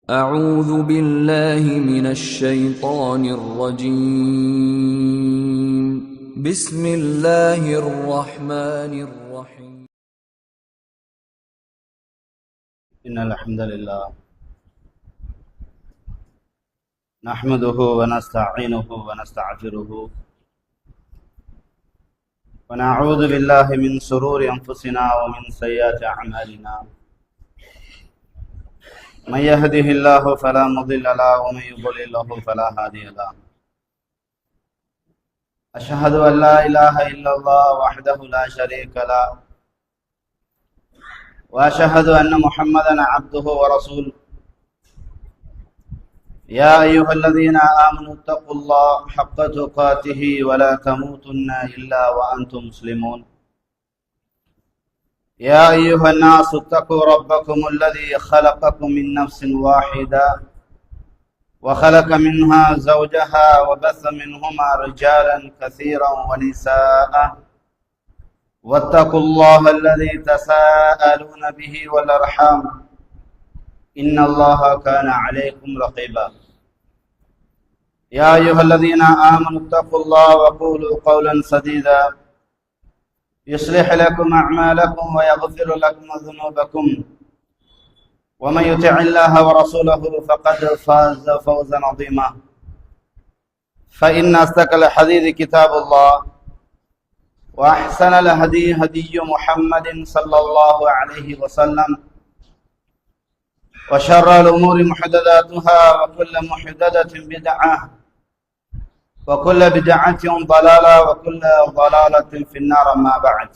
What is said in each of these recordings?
أعوذ بالله من الشيطان الرجيم بسم الله الرحمن الرحيم إن الحمد لله نحمده ونستعينه ونستغفره ونعوذ بالله من شرور أنفسنا ومن سيئات أعمالنا من يهده الله فلا مضل له ومن يضلل فلا هادي له أشهد أن لا إله إلا الله وحده لا شريك له وأشهد أن محمدا عبده ورسوله يا أيها الذين آمنوا اتقوا الله حق تقاته ولا تموتن إلا وأنتم مسلمون يا أيها الناس اتقوا ربكم الذي خلقكم من نفس واحدة وخلق منها زوجها وبث منهما رجالا كثيرا ونساء واتقوا الله الذي تساءلون به والأرحام إن الله كان عليكم رقيبا يا أيها الذين آمنوا اتقوا الله وقولوا قولا سديدا يصلح لكم أعمالكم ويغفر لكم ذنوبكم ومن يطع الله ورسوله فقد فاز فوزا عظيما فإن أصدق الحديث كتاب الله وأحسن الهدي هدي محمد صلى الله عليه وسلم وشر الأمور محدثاتها وكل محدثة بدعة وكل بدعة ضلالة وكل ضلالة في النار ما بعد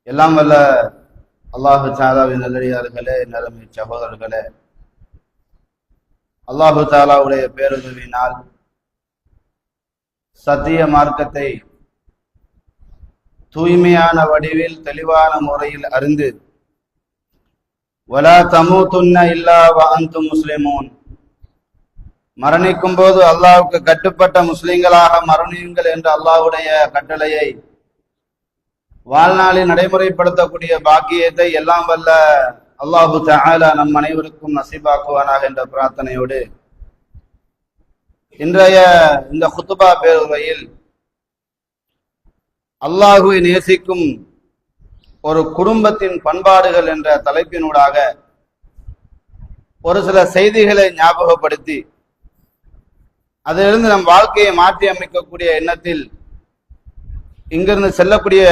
எல்லாம் வல்ல அல்லாஹு தஆலாவின் நல்லடியார்களே, நரம்பி சகோதரர்களே, அல்லாஹு தஆலாவுடைய பேருதவியினால் சத்திய மார்க்கத்தை தூய்மையான வடிவில் தெளிவான முறையில் அறிந்து வலா தமூதுன்ன இல்லா வஅன்தும் முஸ்லிமூன், மரணிக்கும் போது அல்லாஹ்வுக்கு கட்டுப்பட்ட முஸ்லிம்களாக மரணியுங்கள் என்ற அல்லாஹ்வுடைய கட்டளையை வாழ்நாளில் நடைமுறைப்படுத்தக்கூடிய பாக்கியத்தை எல்லாம் வல்ல அல்லாஹு தஆலா நம் அனைவருக்கும் நசீபாக்குவானாக என்ற பிரார்த்தனையோடு இன்றைய இந்த குத்துபா பேருரையில் அல்லாஹுவை நேசிக்கும் ஒரு குடும்பத்தின் பண்பாடுகள் என்ற தலைப்பினூடாக ஒரு சில செய்திகளை ஞாபகப்படுத்தி அதிலிருந்து நம் வாழ்க்கையை மாற்றி அமைக்கக்கூடிய எண்ணத்தில் இங்கிருந்து செல்லக்கூடிய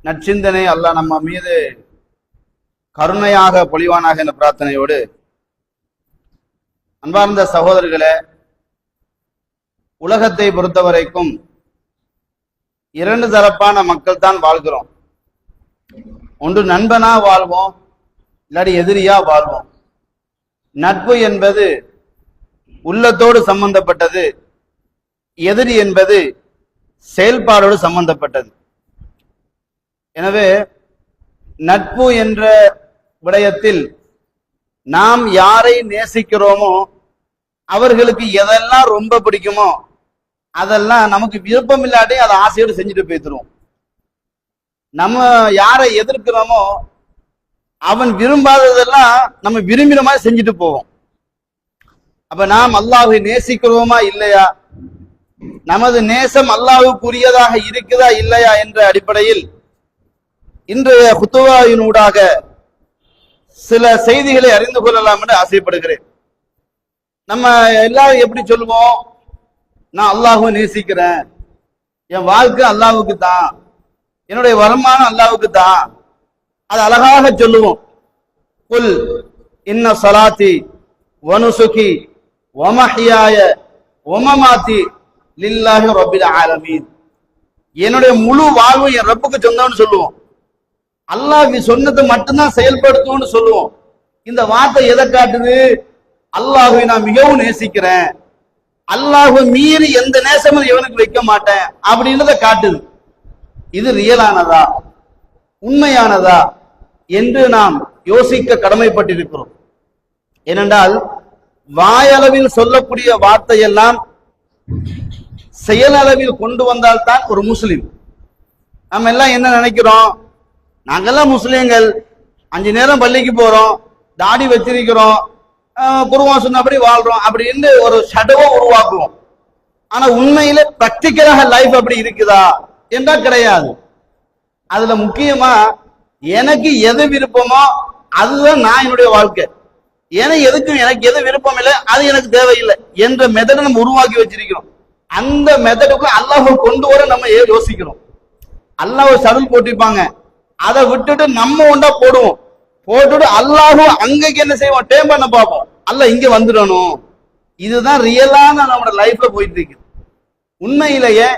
நற்சிந்தனை அல்லாஹ் நம்ம மீது கருணையாக பொழிவானாக என்ற பிரார்த்தனையோடு, அன்பார்ந்த சகோதரர்களே, உலகத்தை பொறுத்தவரைக்கும் இரண்டு தரப்பான மக்கள் தான் வாழ்கிறோம். ஒன்று நண்பனா வாழ்வோம், இல்லாட்டி எதிரியா வாழ்வோம். நட்பு என்பது உள்ளத்தோடு சம்பந்தப்பட்டது, எதிரி என்பது செயல்பாடோடு சம்பந்தப்பட்டது. எனவே நட்பு என்ற விடயத்தில் நாம் யாரை நேசிக்கிறோமோ அவர்களுக்கு எதெல்லாம் ரொம்ப பிடிக்குமோ அதெல்லாம் நமக்கு விருப்பம் இல்லாட்டி அதை ஆசையோடு செஞ்சுட்டு போய்த்துருவோம். நம்ம யாரை எதிர்க்கிறோமோ அவன் விரும்பாததெல்லாம் நம்ம விரும்பின மாதிரி செஞ்சுட்டு போவோம். அப்ப நாம் அல்லாஹ்வை நேசிக்கிறோமா இல்லையா, நமது நேசம் அல்லாஹ்வுக்குரியதாக இருக்குதா இல்லையா என்ற அடிப்படையில் இன்றைய குத்துவாவினூடாக சில செய்திகளை அறிந்து கொள்ளலாம் என்று ஆசைப்படுகிறேன். நம்ம எல்லாரும் எப்படி சொல்லுவோம், நான் அல்லாஹ்வை நேசிக்கிறேன், என் வாழ்க்கை அல்லாஹ்வுக்கு தான், என்னுடைய வருமானம் அல்லாஹ்வுக்கு தான், அது அழகாக சொல்லுவோம். குல் இன்ன ஸலாத்தி வனுசுகி வமஹ்யாய வமமாத்தி லில்லாஹி ரப்பில் ஆலமீன், என்னுடைய முழு வாழ்வு என் ரப்புக்கு சொந்தம்னு சொல்லுவோம். அல்லாஹ் சொன்னதை மட்டும்தான் செயல்படுத்தும்னு சொல்லுவோம். இந்த வார்த்தை எதை காட்டுது? அல்லாஹ்வை நான் மிகவும் நேசிக்கிறேன், அல்லாஹ்வை மீறி எந்த நேசமும் இவனுக்கு வைக்க மாட்டேன் அப்படின்றத காட்டுது. இது ரியலானதா, உண்மையானதா என்று நாம் யோசிக்க கடமைப்பட்டிருக்கிறோம். ஏனென்றால் வாயளவில் சொல்லக்கூடிய வார்த்தையெல்லாம் செயலளவில் கொண்டு வந்தால்தான் ஒரு முஸ்லிம். நம்ம எல்லாம் என்ன நினைக்கிறோம், நாங்கெல்லாம் முஸ்லிம்கள், 5 நேரம் பள்ளிக்கு போறோம், தாடி வச்சிருக்கிறோம், குருவான் சொன்னபடி வாழ்றோம் அப்படின்னு ஒரு ஷடவை உருவாக்குவோம். ஆனா உண்மையில பிராக்டிக்கலாக லைஃப் அப்படி இருக்குதா என்றா கிடையாது. அதுல முக்கியமா எனக்கு எது விருப்பமோ அதுதான் நான் என்னுடைய வாழ்க்கை. எனக்கு எது விருப்பம் இல்லை அது எனக்கு தேவையில்லை என்ற மெத்தடை நம்ம உருவாக்கி வச்சிருக்கிறோம். அந்த மெத்தடுக்குள்ள அல்லாஹ் கொண்டு வர நம்ம யோசிக்கிறோம். அல்லாஹ் சடுல் போட்டிருப்பாங்க, அதை விட்டுட்டு நம்ம ஒன்றா போடுவோம். போட்டுட்டு அல்லாஹும் அங்கக்கு என்ன செய்வோம், டேம் பண்ண பார்ப்போம். அல்லாஹ் இங்க வந்துடணும். இதுதான் ரியலான நம்மளோட லைஃப்ல போயிட்டு இருக்கு. உண்மையிலேயே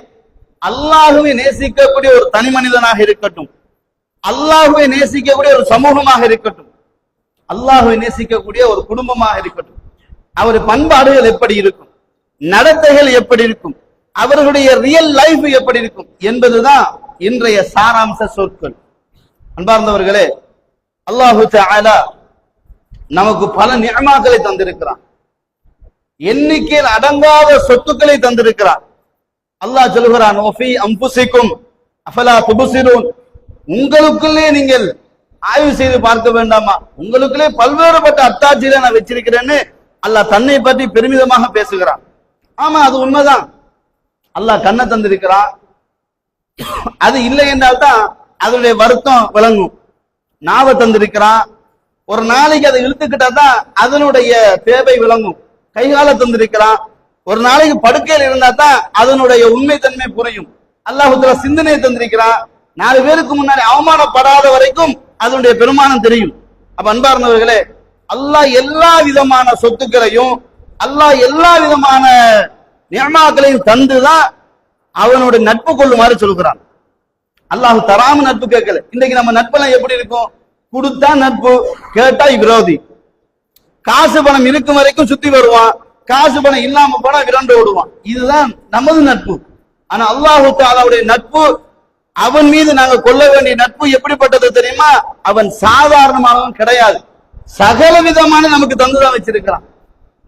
அல்லாஹுவை நேசிக்கக்கூடிய ஒரு தனி மனிதனாக இருக்கட்டும், அல்லாஹுவை நேசிக்கக்கூடிய ஒரு சமூகமாக இருக்கட்டும், அல்லாஹுவை நேசிக்கக்கூடிய ஒரு குடும்பமாக இருக்கட்டும், அவர் பண்பாடுகள் எப்படி இருக்கும், நடத்தைகள் எப்படி இருக்கும், அவர்களுடைய ரியல் லைஃப் எப்படி இருக்கும் என்பதுதான் இன்றைய சாராம்ச சொற்கள். அன்பார்ந்தவர்களே, அல்லாஹு தஆலா நமக்கு பல நிஅமாக்களை தந்திருக்கிறான், எண்ணிக்கையில் அடங்காத சொத்துக்களை தந்திருக்கிறான். அல்லாஹ் சொல்கிறான், வஃபி அன்ஃபுசிக்கும் அஃபலா துப்சிரூன், உங்களுக்குள்ளே நீங்கள் ஆய்வு செய்து பார்க்க வேண்டாமா, உங்களுக்குள்ளே பல்வேறுபட்ட அத்தாட்சிகளை நான் வச்சிருக்கிறேன்னு அல்லாஹ் தன்னை பற்றி பெருமிதமாக பேசுகிறான். ஆமா, அது உண்மைதான். அல்லாஹ் கண்ணை தந்திருக்கிறான், அது இல்லை என்றால் தான் அதனுடைய வருத்தம் விளங்கும். நாவை தந்திருக்கிறான், ஒரு நாளைக்கு அதை இழுத்துக்கிட்டா தான் அதனுடைய தேவை விளங்கும். கைகால தந்திருக்கிறான், ஒரு நாளைக்கு படுக்கையில் இருந்தா தான் அதனுடைய உண்மை தன்மை புரியும். அல்லாஹ் சிந்தனையை தந்திருக்கிறான், 4 பேருக்கு முன்னாடி அவமானப்படாத வரைக்கும் அதனுடைய பெருமானம் தெரியும். அப்ப அன்பார்ந்தவர்களே, அல்லாஹ் எல்லா விதமான சொத்துக்களையும் அல்லாஹ் எல்லா விதமான நிஅமாக்களையும் தந்துதான் அவனுடைய நட்பு கொள்ளுமாறு சொல்கிறான். அல்லாஹ் தராம நட்பு கேட்கல. இன்றைக்கு நம்ம நட்பெல்லாம் எப்படி இருக்கும், கொடுத்தா நட்பு, கேட்டா விரோதி. காசு பணம் இருக்கும் வரைக்கும் சுத்தி வருவான், காசு பணம் இல்லாம போனா விரண்டு ஓடுவான். இதுதான் நமது நட்பு. ஆனா அல்லாஹ் தஆலாவுடைய நட்பு, அவன் மீது நாங்க கொள்ள வேண்டிய நட்பு எப்படிப்பட்டது தெரியுமா? அவன் சாதாரணமானவன் கிடையாது, சகல விதமான நமக்கு தந்துதான் வச்சிருக்கிறான்.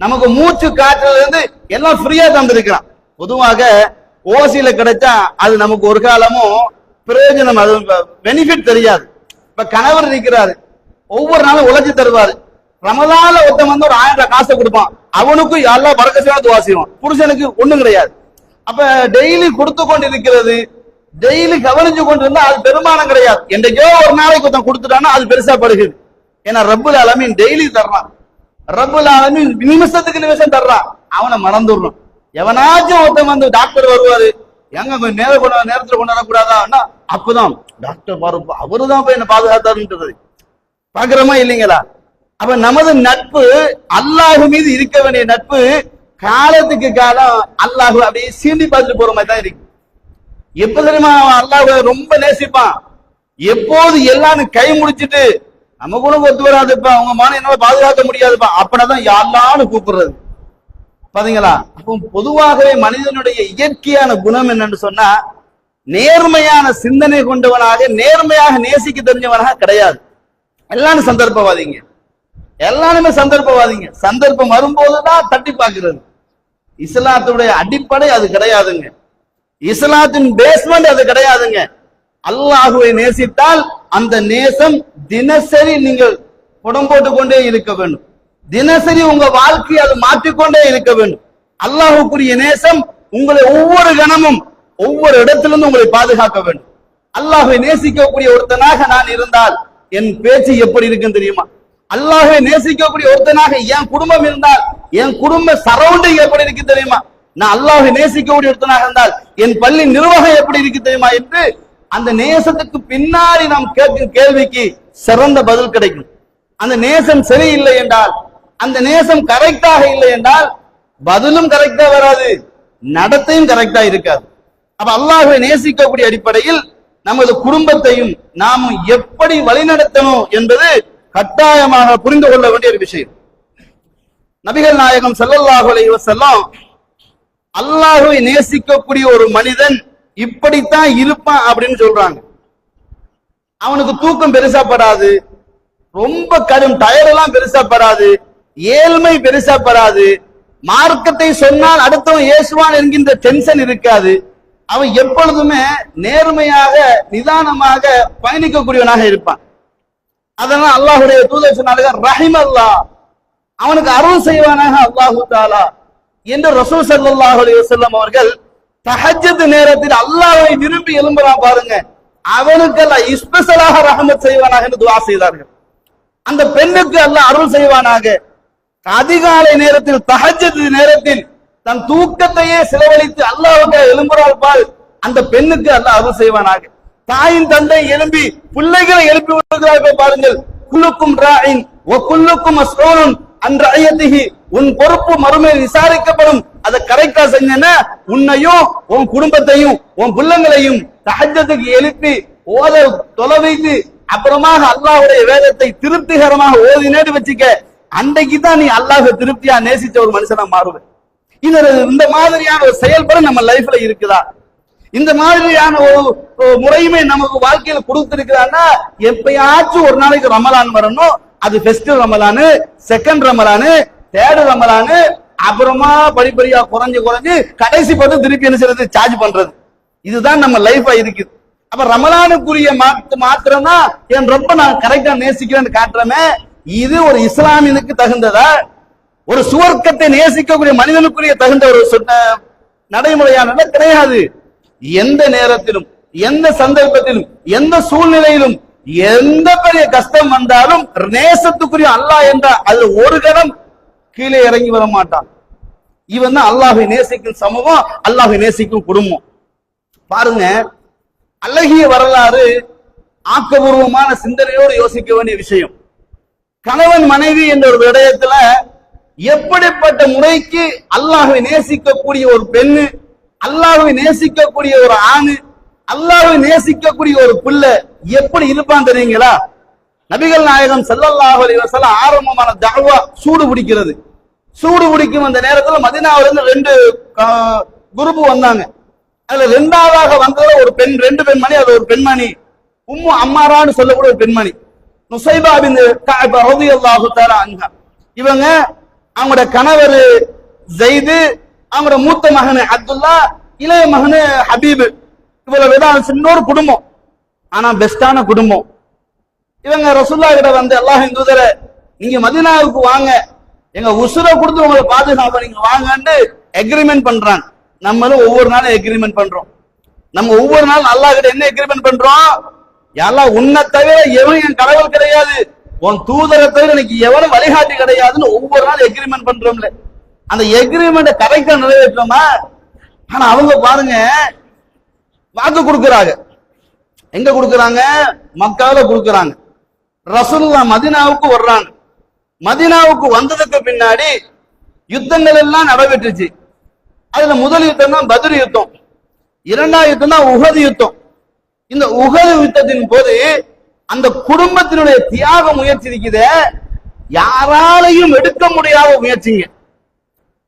நமக்கு மூச்சு காற்றுல இருந்து எல்லாம் ஃப்ரீயா தந்திருக்கிறான். பொதுவாக ஓசியில கிடைச்சா அது நமக்கு ஒரு காலமும் பிரயோஜனம், அது பெனிஃபிட் தெரியாது. இப்ப கணவர் இருக்கிறாரு, ஒவ்வொரு நாளும் உழைச்சி தருவாரு. ரமதான்ல ஒருத்தன் வந்து ஒரு 1000 ரூபாய் காசை கொடுப்பான், அவனுக்கு எல்லாம் பரக்கத்தையான துவா செய்வான். புருஷனுக்கு ஒண்ணும் கிடையாது. அப்ப டெய்லி கொடுத்து கொண்டு இருக்கிறது, டெய்லி கவனிச்சு கொண்டு இருந்தா அது பெருமானம் கிடையாது. என்றைக்கோ ஒரு நாளைக்கு ஒருத்தன் கொடுத்துட்டான்னா அது பெருசா படுகிறது. ஏன்னா ரப்புல் ஆலமீன் டெய்லி தர்றான், ரப்புல் ஆலமீன் நிமிஷத்துக்கு நிமிஷம் தர்றான். அவனை மறந்துடணும். எவனாச்சும் ஒருத்தன் வந்து டாக்டர் வருவாரு, எங்க கொஞ்சம் நேரத்துல கொண்டு வரக்கூடாதா, அப்பதான் டாக்டர் பாரு அவருதான் போய் என்ன பாதுகாத்தாருன்றது பாக்குறோமா இல்லைங்களா? அப்ப நமது நட்பு அல்லாஹ் மீது இருக்க வேண்டிய நட்பு காலத்துக்கு காலம் அல்லாஹ் அப்படியே சீண்டி பார்த்துட்டு போற மாதிரி தான் இருக்கு. எப்ப தெரியுமா அல்லாஹ் ரொம்ப நேசிப்பான், எப்போது எல்லாரும் கை முடிச்சிட்டு நம்ம கூட ஒத்து வராதுப்பா, அவங்க மான என்னால பாதுகாக்க முடியாதுப்பா, அப்படிதான் யாருன்னு கூப்பிடுறது பாத்தீங்களா? அப்போ பொதுவாகவே மனிதனுடைய இயற்கையான குணம் என்னன்னு சொன்னா, நேர்மையான சிந்தனை கொண்டவனாக, நேர்மையாக நேசிக்க தெரிஞ்சவனாக கிடையாது. எல்லாரும் சந்தர்ப்பவாதிங்க, எல்லாருமே சந்தர்ப்பவாதிங்க. சந்தர்ப்பம் வரும்போதுதான் தட்டி பார்க்கிறது. இஸ்லாத்துடைய அடிப்படை அது கிடையாதுங்க, இஸ்லாத்தின் பேஸ்மெண்ட் அது கிடையாதுங்க. அல்லாஹுவை நேசித்தால் அந்த நேசம் தினசரி நீங்கள் புடம் போட்டுக் கொண்டே இருக்க வேண்டும், தினசரி உங்க வாழ்க்கையை அது மாற்றிக்கொண்டே இருக்க வேண்டும். அல்லாஹுக்குரிய நேசம் உங்களை ஒவ்வொரு கணமும் ஒவ்வொரு இடத்திலிருந்து உங்களை பாதுகாக்க வேண்டும். அல்லாஹுவை நேசிக்கக்கூடிய ஒருத்தனாக நான் இருந்தால் என் பேச்சு எப்படி இருக்குன்னு தெரியுமா? அல்லாஹுவை நேசிக்கக்கூடிய ஒருத்தனாக என் குடும்பம் இருந்தால் என் குடும்ப சரௌண்டிங் எப்படி இருக்கு தெரியுமா? நான் அல்லாஹுவை நேசிக்கக்கூடிய ஒருத்தனாக இருந்தால் என் பள்ளி நிர்வாகம் எப்படி இருக்கு தெரியுமா என்று அந்த நேசத்துக்கு பின்னாடி நாம் கேட்கும் கேள்விக்கு சிறந்த பதில் கிடைக்கும். அந்த நேசம் சரியில்லை என்றால், அந்த நேசம் கரெக்டாக இல்லை என்றால் பதிலும் கரெக்டா வராது, நடத்தையும் கரெக்டா இருக்காது. அப்ப அல்லாஹ்வை நேசிக்கக்கூடிய அடிப்படையில் நமது குடும்பத்தையும் நாமும் எப்படி வழிநடத்தணும் என்பது கட்டாயமாக புரிந்து கொள்ள வேண்டிய ஒரு விஷயம். நபிகள் நாயகம் ஸல்லல்லாஹு அலைஹி வஸல்லம் அல்லாஹ்வை நேசிக்கக்கூடிய ஒரு மனிதன் இப்படித்தான் இருப்பான் அப்படின்னு சொல்றாங்க. அவனுக்கு தூக்கம் பெருசா படாது, ரொம்ப கடும் டயர்டெல்லாம் பெருசா படாது, ஏழ்மை பெருசா படாது, மார்க்கத்தை சொன்னால் அடுத்தவன் ஏசுவான் என்கின்ற டென்ஷன் இருக்காது. அவன் எப்பொழுதுமே நேர்மையாக நிதானமாக பயணிக்கக்கூடியவனாக இருப்பான். அதனால அல்லாஹ்வுடைய தூதர் சொன்னாங்க ரஹிம் அல்லாஹ், அவனுக்கு அருள் செய்வானாக அல்லாஹு தஆலா என்று ரசூல் ஸல்லல்லாஹு அலைஹி வஸல்லம் அவர்கள் தஹஜ்ஜத் நேரத்தில் அல்லாஹ்வை விரும்பி எழும்புறான் பாருங்க, அவனுக்கு அல்லாஹ் ஸ்பெஷலாக ரஹமத் செய்வானாக என்று துஆ செய்தார்கள். அந்த பெண்ணுக்கு அல்லாஹ் அருள் செய்வானாக. அதிகாலை நேரத்தில் தஹஜ்ஜத் நேரத்தில் தன் தூக்கத்தையே செலவழித்து அல்லாஹ்வுக்கு எழும்புறாள் பால், அந்த பெண்ணுக்கு அல்லாஹ் அருள் செய்வானாக. தாயின் தந்தை எழும்பி பிள்ளைகளை எழுப்பி விடுகிறார்கள் பாருங்கள். குல்லுக்கும் ராயின் வ குல்லுக்கும் மஸ்ஊலுன் அன் ரஅயத்திஹி, உன் பொறுப்பு மறுமையில் விசாரிக்கப்படும். அதை கரெக்டா செஞ்சேன்னா உன்னையும் உன் குடும்பத்தையும் உன் பிள்ளைங்களையும் தஹஜ்ஜத்துக்கு எழுப்பி ஓத தொலை வைத்து அப்புறமாக அல்லாஹ்வுடைய வேதத்தை திருப்திகரமாக ஓதினேன்னு வச்சுக்க, அன்றைக்கு தான் நீ அல்லாஹ்வை திருப்தியா நேசிச்ச ஒரு மனுஷனா மாறுவேன். இந்த மாதிரியான ஒரு செயல்பாடு நம்ம லைஃப்ல இருக்குதா? இந்த மாதிரியான ஒரு முறையுமே நமக்கு வாழ்க்கையில கொடுத்திருக்கிறான்னா, எப்பயாச்சும் ஒரு நாளைக்கு ரமலான் வரணும், அது ஃபர்ஸ்ட் ரமலானு, செகண்ட் ரமலானு, தேர்ட் ரமலானு, அப்புறமா படிப்படியா குறைஞ்சு கடைசி பார்த்து திருப்பி என்ன செய்யறது, சார்ஜ் பண்றது. இதுதான் நம்ம லைஃபா இருக்குது. அப்ப ரமலானுக்குரிய மாத்திரம் தான் என் ரொம்ப நான் கரெக்டா நேசிக்கிறேன்னு காட்டுறமே, இது ஒரு இஸ்லாமியனுக்கு தகுந்ததா? ஒரு சுவர்க்கத்தை நேசிக்கக்கூடிய மனிதனுக்குரிய தகுந்த ஒரு நடைமுறையானது கிடையாது. எந்த நேரத்திலும் எந்த சந்தர்ப்பத்திலும் எந்த சூழ்நிலையிலும் எந்த பெரிய கஷ்டம் வந்தாலும் நேசத்துக்குரிய அல்லாஹ் என்ற அது ஒரு கணம் கீழே இறங்கி வர மாட்டான். இவன் தான் அல்லாஹ்வை நேசிக்கும் சமூகம், அல்லாஹ்வை நேசிக்கும் குடும்பம். பாருங்க, அழகிய வரலாறு, ஆக்கபூர்வமான சிந்தனையோடு யோசிக்க வேண்டிய விஷயம். கணவன் மனைவி என்ற ஒரு விடயத்துல எப்படிப்பட்ட முறைக்கு அல்லாஹ்வை நேசிக்கக்கூடிய ஒரு பெண்ணு, அல்லாஹ்வை நேசிக்கக்கூடிய ஒரு ஆணு, அல்லாஹ்வை நேசிக்கக்கூடிய ஒரு பிள்ளை எப்படி இருப்பான் தெரியுங்களா? நபிகள் நாயகம் ஸல்லல்லாஹு அலைஹி வஸல்லம் ஆரம்பமான தஅவா சூடு பிடிக்கிறது. சூடு பிடிக்கும் அந்த நேரத்தில் மதீனாவில இருந்து 2 குரூப் வந்தாங்க. அதுல 2ஆவதாக வந்ததுல ஒரு பெண், 2 பெண்மணி. அது ஒரு பெண்மணி உம்மு அம்மாரான்னு சொல்லக்கூடிய ஒரு பெண்மணி, நுசைபா பின் கஅப் ரலியல்லாஹு தஆலா அன்ஹா. இவங்க அவங்களோட கணவர் ஸைது, அவங்களோட மூத்த மகன் அப்துல்லா, இளைய மகன் ஹபீப். இவ்வளவு இன்னொரு குடும்பம், ஆனா பெஸ்டான குடும்பம். இவங்க ரசூலுல்லாஹ் கிட்ட வந்து, அல்லாஹ்வின் தூதரே, நீங்க மதீனாவுக்கு வாங்க, எங்க உசுரை கொடுத்து உங்களை பாதுகாப்ப நீங்க வாங்கன்னு எக்ரிமெண்ட் பண்றாங்க. நம்மளும் ஒவ்வொரு நாளும் எக்ரிமெண்ட் பண்றோம். நம்ம ஒவ்வொரு நாளும் அல்லாஹ் கிட்ட என்ன எக்ரிமெண்ட் பண்றோம்? யாரா உன்னை தவிர எவன் என் கடவுள் கிடையாது, உன் தூதரை தவிர எனக்கு எவனும் வழிகாட்டி கிடையாதுன்னு ஒவ்வொரு நாள் எக்ரிமெண்ட் பண்றோம்ல. அந்த எக்ரிமெண்ட் கரெக்டா நிறைவேற்றோமா? ஆனா அவங்க பாருங்க, வாக்கு கொடுக்கறாங்க. எங்க கொடுக்கறாங்க? மக்கால கொடுக்கறாங்க. ரசூலுல்லாஹ் மதீனாவுக்கு வர்றாங்க. மதீனாவுக்கு வந்ததுக்கு பின்னாடி யுத்தங்கள் எல்லாம் நடைபெற்றுச்சு. அதுல முதல் யுத்தம் தான் பத்ர் யுத்தம், 2ஆவது யுத்தம் தான் உஹது யுத்தம். இந்த உஹது யுத்தத்தின் போது அந்த குடும்பத்தினுடைய தியாக முயற்சி இருக்குதே, யாராலையும் எடுக்க முடியாத முயற்சிங்க.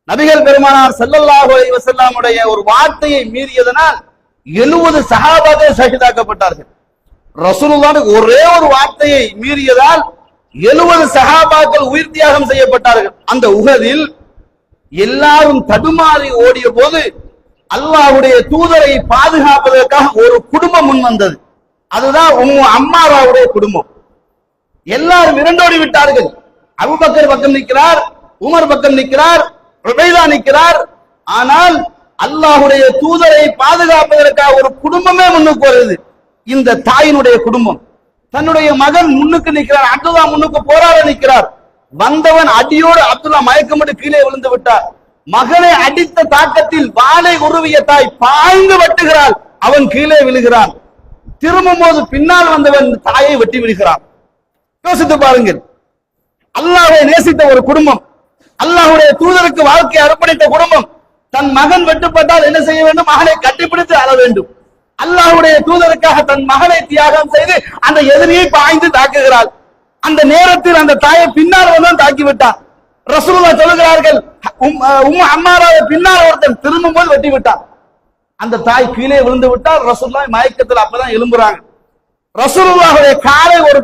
நபிகள் பெருமானார் ஸல்லல்லாஹு அலைஹி வஸல்லமுடைய ஒரு வார்த்தையை மீறியதனால் 70 சஹாபாக்கள் ஷஹீதாக்கப்பட்டார்கள். ரசூலுல்லாஹ் ஒரே ஒரு வார்த்தையை மீறியதால் 70 சஹாபாக்கள் உயிர் தியாகம் செய்யப்பட்டார்கள். அந்த உஹதில் எல்லாரும் தடுமாறி ஓடிய போது அல்லாஹ்வுடைய தூதரை பாதுகாப்பதற்காக ஒரு குடும்பம் முன் வந்தது. அதுதான் உம்மு அம்மாராவுடைய குடும்பம். எல்லாரும் விரண்டோடி விட்டார்கள். அபூபக்கர் பக்கம் நிற்கிறார், உமர் பக்கம் நிற்கிறார், உபைதா நிற்கிறார். ஆனால் அல்லாஹ்வுடைய தூதரை பாதுகாப்பதற்காக ஒரு குடும்பமே முன்னுக்கு வருது. இந்த தாயினுடைய குடும்பம். தன்னுடைய மகன் முன்னுக்கு நிற்கிறார், அப்துல்லா முன்னுக்கு போராட நிற்கிறார். வந்தவன் அடியோடு அப்துல்லா மயக்கமட்டு கீழே விழுந்து விட்டார். மகனை அடித்த தாக்கத்தில் வாளை உருவிய தாய் பாய்ந்து வெட்டுகிறாள், அவன் கீழே விழுகிறான். திரும்பும் போது பின்னால் வந்தவன் தாயை வெட்டி விடுகிறான். யோசித்து பாருங்கள், அல்லாஹ்வை நேசித்த ஒரு குடும்பம், அல்லாஹ்வுடைய தூதருக்கு வாழ்க்கை அர்ப்பணித்த குடும்பம், தன் மகன் வெட்டுப்பட்டால் என்ன செய்ய வேண்டும்? மகனை கட்டிப்பிடித்து அழ வேண்டும். அல்லாஹ்வுடைய தூதருக்காக தன் மகனை தியாகம் செய்து அந்த எதிரியை பாய்ந்து தாக்குகிறாள். அந்த நேரத்தில் அந்த தாயை பின்னால் வந்து தாக்கி விட்டான். ரசூலுல்லாஹ் சொல்லுகிறார்கள், உம்மு அம்மாராவை பின்னால் ஒருத்தன் திரும்பும் போது வெட்டி விட்டான். அந்த தாய் கீழே விழுந்து விட்டால் ரசூலுல்லாஹ் மயக்கத்தில் அப்பதான் எழும்புறாங்க. ரசூலுல்லாஹுடைய காலை ஒரு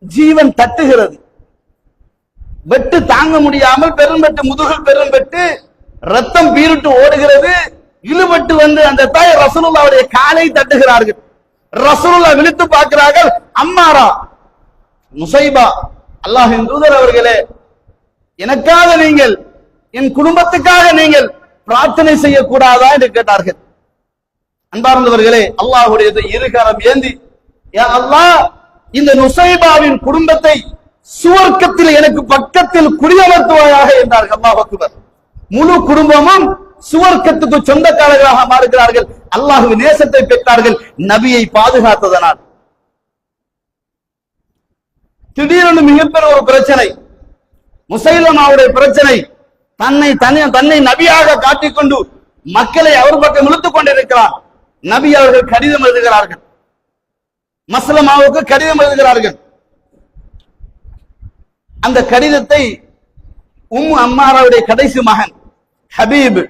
ஜீவன் தட்டுகிறது. வெட்டு தாங்க முடியாமல் பெரும்பெட்டு, முதுகில் பெரும்பெட்டு, ரத்தம் பீரிட்டு ஓடுகிறது. இழுபட்டு வந்து அந்த தாய் ரசூலுல்லாஹுடைய காலை தட்டுகிறார்கள். ரசூலுல்லாஹ் விழித்து பார்க்கிறார்கள், அம்மாரா நுசைபா, அல்லாஹ்வின் தூதர் அவர்களே, எனக்காக நீங்கள், என் குடும்பத்துக்காக நீங்கள் பிரார்த்தனை செய்யக்கூடாதா என்று கேட்டார்கள். அன்பார்ந்தவர்களே, அல்லாஹ்வுடைய இருகரம் ஏந்தி, யா அல்லாஹ், இந்த நுசைபாவின் குடும்பத்தை சுவர்க்கத்தில் எனக்கு பக்கத்தில் குடியமர்த்துவாயாக என்றார்கள். அல்லாஹ் அக்பர். முழு குடும்பமும் சுவர்க்கத்துக்கு சொந்தக்காரர்களாக மாறுகிறார்கள். அல்லாஹ்வின் நேசத்தை பெற்றார்கள் நபியை பாதுகாத்ததனால். திடீரென்று மிகப்பெரிய ஒரு பிரச்சனை, முசைலமாவுடைய பிரச்சனை. தன்னை நபியாக காட்டிக்கொண்டு மக்களை அவர் பக்கம் இழுத்துக் கொண்டிருக்கிறார். நபி அவர்கள் கடிதம் எழுதுகிறார்கள், மஸ்லமாவுக்கு கடிதம் எழுதுகிறார்கள். அந்த கடிதத்தை அம்மாராவுடைய கடைசி மகன் ஹபீப்,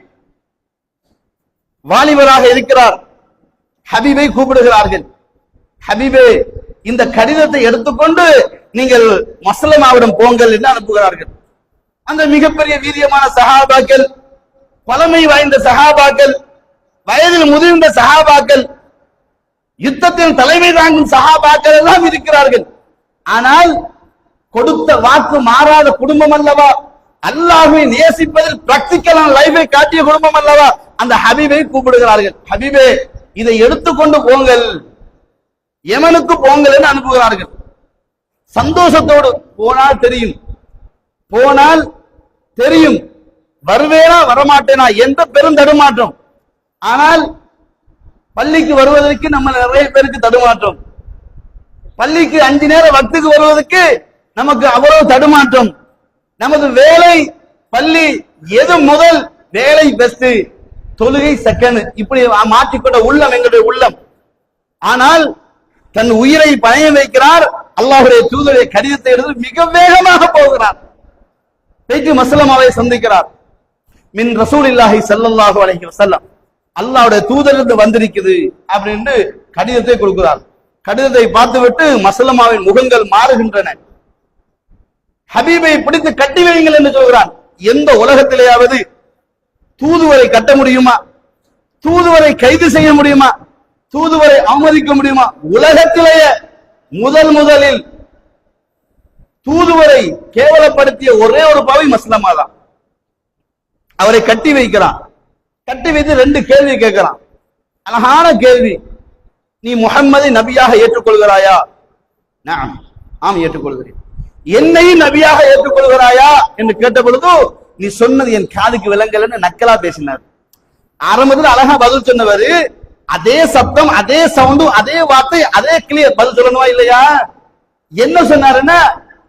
வாலிபராக இருக்கிறார், ஹபீபை கூப்பிடுகிறார்கள். ஹபீபே, இந்த கடிதத்தை எடுத்துக்கொண்டு நீங்கள் மஸ்லமாவிடம் போங்கள் என்று அனுப்புகிறார்கள். அந்த மிகப்பெரிய வீரியமான சஹாபாக்கள், பழமை வாய்ந்த சஹாபாக்கள், வயதில் முதிர்ந்த சஹாபாக்கள், யுத்தத்தின் தலைமை தாங்கும் சஹாபாக்கள் எல்லாம் இருக்கிறார்கள். ஆனால் கொடுத்த வாக்கு மாறாத குடும்பம் அல்லவா, அல்லாஹ்வை நேசிப்பதில் பிராக்டிக்கலான லைஃபை காட்டிய குடும்பம் அல்லவா, அந்த ஹபீபை கூப்பிடுகிறார்கள். ஹபீபே, இதை எடுத்துக்கொண்டு போங்கள், யமனுக்கு போங்கள் என்று அனுப்புகிறார்கள். சந்தோஷத்தோடு போனால் தெரியும் வருவேனா வரமாட்டேனா என்ற பெரும் தடுமாற்றம். ஆனால் பள்ளிக்கு வருவதற்கு நம்ம நிறைய பேருக்கு தடுமாற்றம், பள்ளிக்கு 5 நேர வக்துக்கு வருவதற்கு நமக்கு அவ்வளவு தடுமாற்றம். நமது வேலை பள்ளி எது முதல், வேலை பெஸ்ட், தொழுகை செகண்ட், இப்படி மாற்றிக்கொண்ட உள்ளம் எங்களுடைய உள்ளம். ஆனால் தன் உயிரை பணைய வைக்கிறார். அல்லாஹ்வுடைய தூதருடைய கடிதத்தை எடுத்து மிக வேகமாக போகிறார். பேச்சு மஸ்லமாவை சந்திக்கிறார். மின் ரசூலில்லாஹி ஸல்லல்லாஹு அலைஹி வஸல்லம், அல்லாஹ்வுடைய தூதரிலிருந்து வந்திருக்குது அப்படின்னு கடிதத்தை கொடுக்கிறார். கடிதத்தை பார்த்துவிட்டு மஸ்லமாவின் முகங்கள் மாறுகின்றன. ஹபீபை பிடித்து கட்டி வையுங்கள் என்று சொல்கிறான். எந்த உலகத்திலேயாவது தூதுவரை கட்ட முடியுமா? தூதுவரை கைது செய்ய முடியுமா? தூதுவரை அவமதிக்க முடியுமா? உலகத்திலேயே முதலில் தூதுவரை கேவலப்படுத்திய ஒரே ஒரு பாவி மஸ்லமா தான். அவரை கட்டி வைக்கிறான். கட்டி வைத்து 2 கேள்வி கேட்கிறான். அழகான கேள்வி. நீ முஹம்மதை நபியாக ஏற்றுக்கொள்கிறாயா? நான் ஆம் ஏற்றுக்கொள்கிறேன். என்னையும் நபியாக ஏற்றுக்கொள்கிறாயா என்று கேட்ட பொழுது, நீ சொன்னது என் காதுக்கு விளங்கலன்னு நக்கலா பேசினார். ஆரம்பத்தில் அழகா பதில் சொன்னவர், அதே சப்தம், அதே சவுண்டு, அதே வார்த்தை, அதே கிளியர் பதில் சொல்லணுமா இல்லையா? என்ன சொன்னாருன்னா,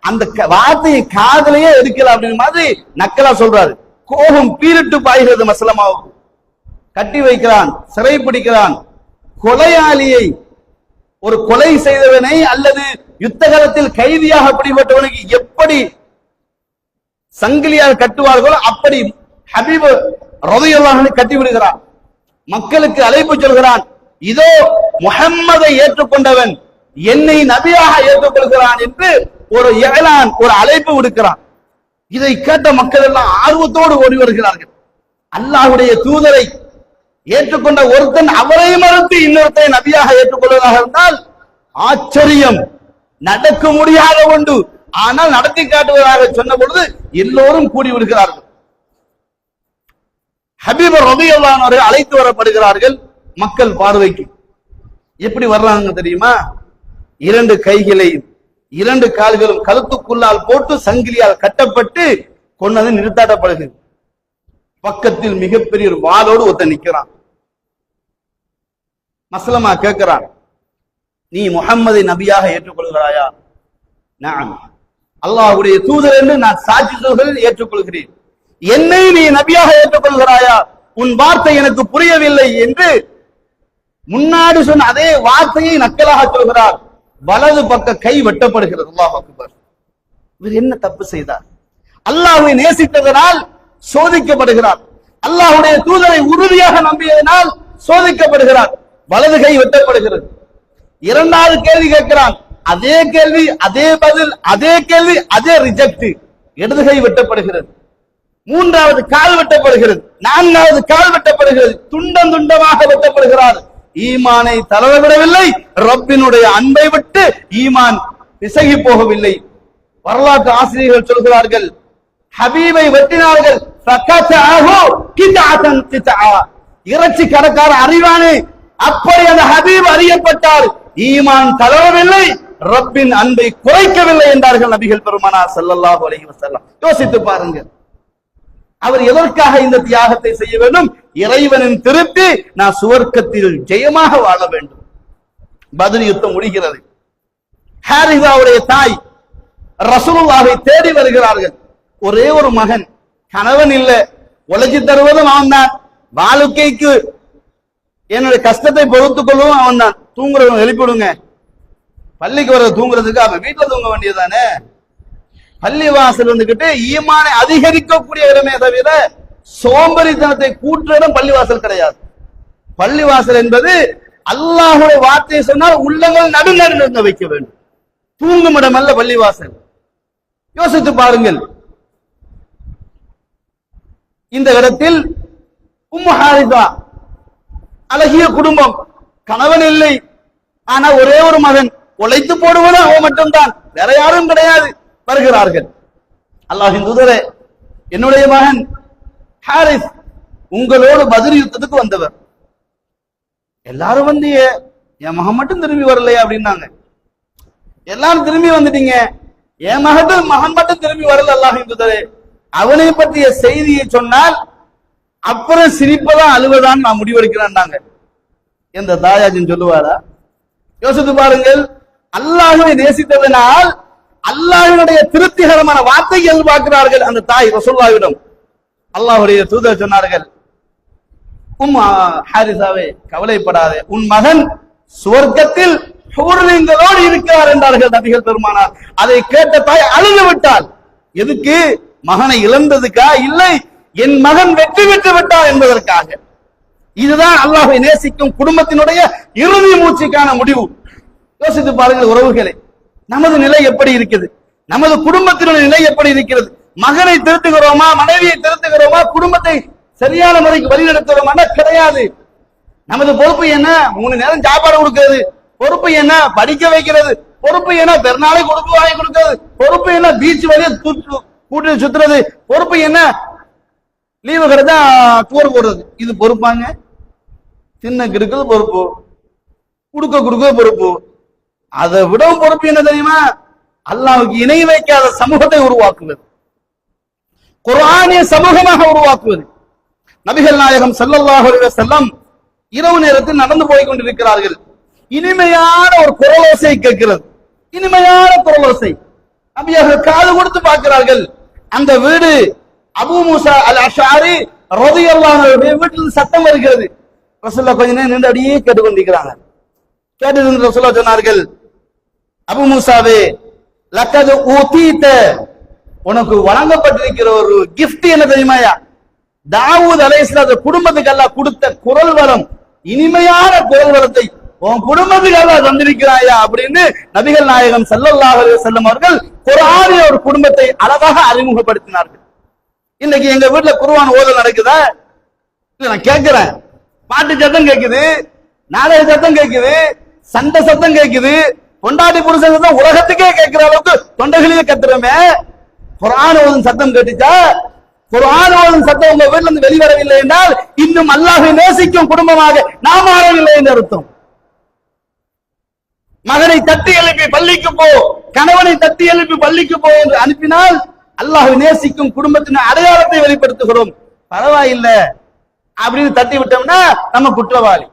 அந்த வார்த்தையை காதலையே எடுக்கல அப்படின்னு மாதிரி நக்கலா சொல்றாரு. கோபம் பீரிட்டு பாய்கிறது மஸ்லமாவுக்கு. கட்டி வைக்கிறான், சிறை பிடிக்கிறான். கொலையாளியை, ஒரு கொலை செய்தவனை அல்லது யுத்த காலத்தில் கைதியாக பிடிபட்டவனுக்கு எப்படி சங்கிலியாக கட்டுவார்களோ அப்படி ஹபீப் ரலியல்லாஹு அன்ஹு கட்டி விடுகிறான். மக்களுக்கு அழைப்பு சொல்கிறான், இதோ முஹம்மதை ஏற்றுக்கொண்டவன் என்னை நபியாக ஏற்றுக்கொள்கிறான் என்று ஒரு ஏலான், ஒரு அழைப்பு விடுக்கிறான். இதை கேட்ட மக்கள் எல்லாம் ஆர்வத்தோடு ஓடி வருகிறார்கள். அல்லாஹ்வுடைய தூதரை ஏற்றுக்கொண்ட ஒருத்தன் அவரை மறுத்து இன்னொருத்தரை நபியாக ஏற்றுக்கொள்வதாக இருந்தால் ஆச்சரியம், நடக்க முடியாத ஒன்று. ஆனால் நடத்தி காட்டுவதாக சொன்ன பொழுது எல்லோரும் கூடி விடுகிறார்கள். ஹபீப் ரலியல்லாஹு அன்ஹு அவர்கள் அழைத்து வரப்படுகிறார்கள் மக்கள் பார்வைக்கு. எப்படி வர்றாங்க தெரியுமா? 2 கைகளையும் 2 கால்களும் கழுத்துக்குள்ளால் போட்டு சங்கிலியால் கட்டப்பட்டு கொண்டது நிறுத்தாட்டப்படுகிறது. பக்கத்தில் மிகப்பெரிய ஒரு வாளோடு ஒருத்தன் நிற்கிறான். மஸ்லமா கேட்கிறான், நீ முஹம்மதை நபியாக ஏற்றுக்கொள்கிறாயா? நான் அல்லாஹ்வுடைய தூதர் என்று நான் சாட்சி சொல்கிறேன், ஏற்றுக்கொள்கிறேன். என்னை நீ நபியாக ஏற்றுக்கொள்கிறாயா? உன் வார்த்தை எனக்கு புரியவில்லை என்று முன்னாடி சொன்ன அதே வார்த்தையை நக்கலாக சொல்கிறார். வலது பக்க கை வெட்டப்படுகிறது. அல்லாஹ் அக்பர். இவர் என்ன தப்பு செய்தார்? அல்லாஹ்வை நேசித்ததனால் சோதிக்கப்படுகிறார். அல்லாஹ்வுடைய தூதரை உறுதியாக நம்பியதனால் சோதிக்கப்படுகிறார். வலது கை வெட்டப்படுகிறது. 2வது கேள்வி கேட்கிறான். அதே கேள்வி, அதே பதில், அதே கேள்வி, அதே ரிஜெக்ட். இடது கை வெட்டப்படுகிறது. 3வது கால் வெட்டப்படுகிறது. 4வது கால் வெட்டப்படுகிறது. துண்டம் துண்டமாக வெட்டப்படுகிறார். ஈமானை தளர விடவில்லை. ரப்பினுடைய அன்பை விட்டு ஈமான் பிசகி போகவில்லை. வரலாற்று ஆசிரியர்கள் சொல்கிறார்கள், ஹபீபை வெட்டினார்கள். இறைச்சி கடைக்கார அறிவானே, அப்படி அந்த ஹபீப் அறியப்பட்டார். ஈமான் தளரவில்லை, ரப்பின் அன்பை குறைக்கவில்லை என்றார்கள் நபிகள் பெருமானார் ஸல்லல்லாஹு அலைஹி வஸல்லம். யோசித்து பாருங்கள், அவர் எதற்காக இந்த தியாகத்தை செய்ய வேண்டும்? இறைவனின் திருப்தி, நான் சுவர்க்கத்தில் ஜெயமாக வாழ வேண்டும். பத்ர் யுத்தம் முடிகிறது. ஹாரிஸாவுடைய தாய் ரசூலுல்லாஹை தேடி வருகிறார்கள். ஒரே ஒரு மகன், கணவன் இல்ல, உழைச்சி தருவதும் அவன் தான், வாழ்க்கைக்கு என்னுடைய கஷ்டத்தை பொறுத்துக் கொள்ளவும் அவன் தான். தூங்குறவங்க எழுப்பிடுங்க, பள்ளிக்கு வர தூங்குறதுக்கு அவன் வீட்டுல தூங்க வேண்டியதானே. பள்ளி வாசல் வந்துகிட்டு ஈமானை அதிகரிக்கக்கூடிய இடமே தவிர சோம்பரித்தனத்தை கூற்ற இடம் பள்ளிவாசல் கிடையாது. பள்ளிவாசல் என்பது அல்லாஹுடைய வார்த்தையை சொன்னால் உள்ளங்கள் நடுநடுங்க வைக்க வேண்டும். தூங்கும் இடம் அல்ல பள்ளிவாசல். யோசித்து பாருங்கள். இந்த இடத்தில் உம்மு ஹாரிஸா, அழகிய குடும்பம், கணவன் இல்லை, ஆனா ஒரே ஒரு மகன், உழைத்து போடுவது அவன் மட்டும்தான், வேற யாரும் கிடையாது. வருகிறார்கள். அல்லாஹ்வின் தூதரே, என்னுடைய மகன் ஹாரிஸ் உங்களோடு பத்ர் யுத்தத்துக்கு வந்தவர். எல்லாரும் வந்து என் மகன் மட்டும் திரும்பி வரலையா அப்படின்னாங்க. எல்லாரும் திரும்பி வந்துட்டீங்க, என் மகன் மட்டும் திரும்பி வரல. அல்லாஹ்வின் தூதரே, அவனை பற்றிய செய்தியை சொன்னால் அப்புறம் சிரிப்பதான் அழுவதான் நான் முடிவெடுக்கிறேன்னாங்க. எந்த தாயாஜின்னு சொல்லுவாரா? யோசித்து பாருங்கள். அல்லாஹ்வை நேசித்ததனால் அல்லாஹ்வினுடைய திருப்திகரமான வார்த்தை எதிர்பார்க்கிறார்கள் அந்த தாய் ரசூலுல்லாஹ்விடம். அல்லாஹ்வுடைய தூதர் சொன்னார்கள், ஹாரிஸாவே கவலைப்படாதே, உன் மகன் சுவர்க்கத்தில் ஹூர்லிங்களோடு இருக்கிறார் என்றார்கள் நபிகள் பெருமானார். அதை கேட்ட தாய் அழுது விட்டாள். எதுக்கு? மகனை இழந்ததுக்கா? இல்லை, என் மகன் வெற்றி பெற்று விட்டார் என்பதற்காக. இதுதான் அல்லாஹ்வை நேசிக்கும் குடும்பத்தினுடைய இறுதி மூச்சுக்கான முடிவு. யோசித்து பாருங்கள் உறவுகளை, நமது நிலை எப்படி இருக்குது? நமது குடும்பத்தினுடைய நிலை எப்படி இருக்கிறது? மகனை திருத்துகிறோமா, மனைவியை திருத்துகிறோமா, குடும்பத்தை சரியான முறைக்கு வழிநடத்துகிறோமா? கிடையாது. நமது பொறுப்பு என்ன? 3 நேரம் சாப்பாடு கொடுக்கிறது. பொறுப்பு என்ன? படிக்க வைக்கிறது. பொறுப்பு என்ன? பெருநாளை கொடுப்பு வாங்கி கொடுக்கிறது. பொறுப்பு என்ன? பீச் வழியா கூட்டி சுத்துறது. பொறுப்பு என்ன? லீவு கிடைச்சா டூர் போடுறது. இது பொறுப்பாங்க? தின்ன இருக்கிறது பொறுப்பு, கொடுக்க பொறுப்பு. அதை விடவும் பொறுப்பு என்ன தெரியுமா? அல்லாஹ்வுக்கு இணை வைக்காத சமூகத்தை உருவாக்குவது, குர்ஆனிய சமூகமாக உருவாக்குவது. நபிகள் நாயகம் ஸல்லல்லாஹு அலைஹி வஸல்லம் இரவு நேரத்தில் நடந்து போய் கொண்டிருக்கிறார்கள். இனிமையான ஒரு குரலோசை கேட்கிறது. இனிமையான குரலோசை. நபியர்கள் காது கொடுத்து பார்க்கிறார்கள். அந்த வீடு அபூ மூஸா அல் அஷ்அரி ரலியல்லாஹு அன்ஹு வீட்டில் சத்தம் வருகிறது. ரசூலுல்லாஹ் கொஞ்ச நேரம் நின்று அப்படியே கேட்டுக்கொண்டிருக்கிறாங்க. கேட்டு ரசூலுல்லாஹ் சொன்னார்கள், அபூ மூஸாவே, லக்கது ஊதீத, உனக்கு வழங்கப்பட்டிருக்கிற ஒரு கிஃப்ட் என்ன தெரியுமாயா? தாவூத் அலைஹிஸ்ஸலாம் குடும்பத்துக்கு அல்லாஹ் கொடுத்த குரல் வரம், இனிமையான குரல் வரத்தை உன் குடும்பத்துக்கு அல்லாஹ் தந்திருக்கிறாயா அப்படின்னு நபிகள் நாயகம் ஸல்லல்லாஹு அலைஹி வஸல்லம் அவர்கள் குர்ஆனிய ஒரு குடும்பத்தை அழகாக அறிமுகப்படுத்தினார்கள். இன்னைக்கு எங்க வீட்டுல குர்ஆன் ஓதல் நடக்குதா? இல்ல, நான் கேட்கிறேன். பாட்டு சத்தம் கேட்குது, நாடக சத்தம் கேட்குது, சண்டை சத்தம் கேட்குது, பொண்டாட்டி புருஷன் சத்தம் உலகத்துக்கே கேட்கிற அளவுக்கு தொண்டைகளையே கத்துறமே. குர்ஆன் ஓதும் சத்தம் கேட்டுச்சா? குர்ஆன் ஓதும் சத்தம் உங்க வீட்டுல இருந்து வெளிவரவில்லை என்றால் இன்னும் அல்லாஹ்வை நேசிக்கும் குடும்பமாக நாம் மாறவில்லை என்று அர்த்தம். மகனை தட்டி எழுப்பி பள்ளிக்கு போ, கணவனை தட்டி எழுப்பி பள்ளிக்கு போ என்று அனுப்பினால் அல்லாஹ்வை நேசிக்கும் குடும்பத்தின் அடையாளத்தை வெளிப்படுத்துகிறோம். பரவாயில்லை அப்படின்னு தட்டி விட்டோம்னா நம்ம குற்றவாளி.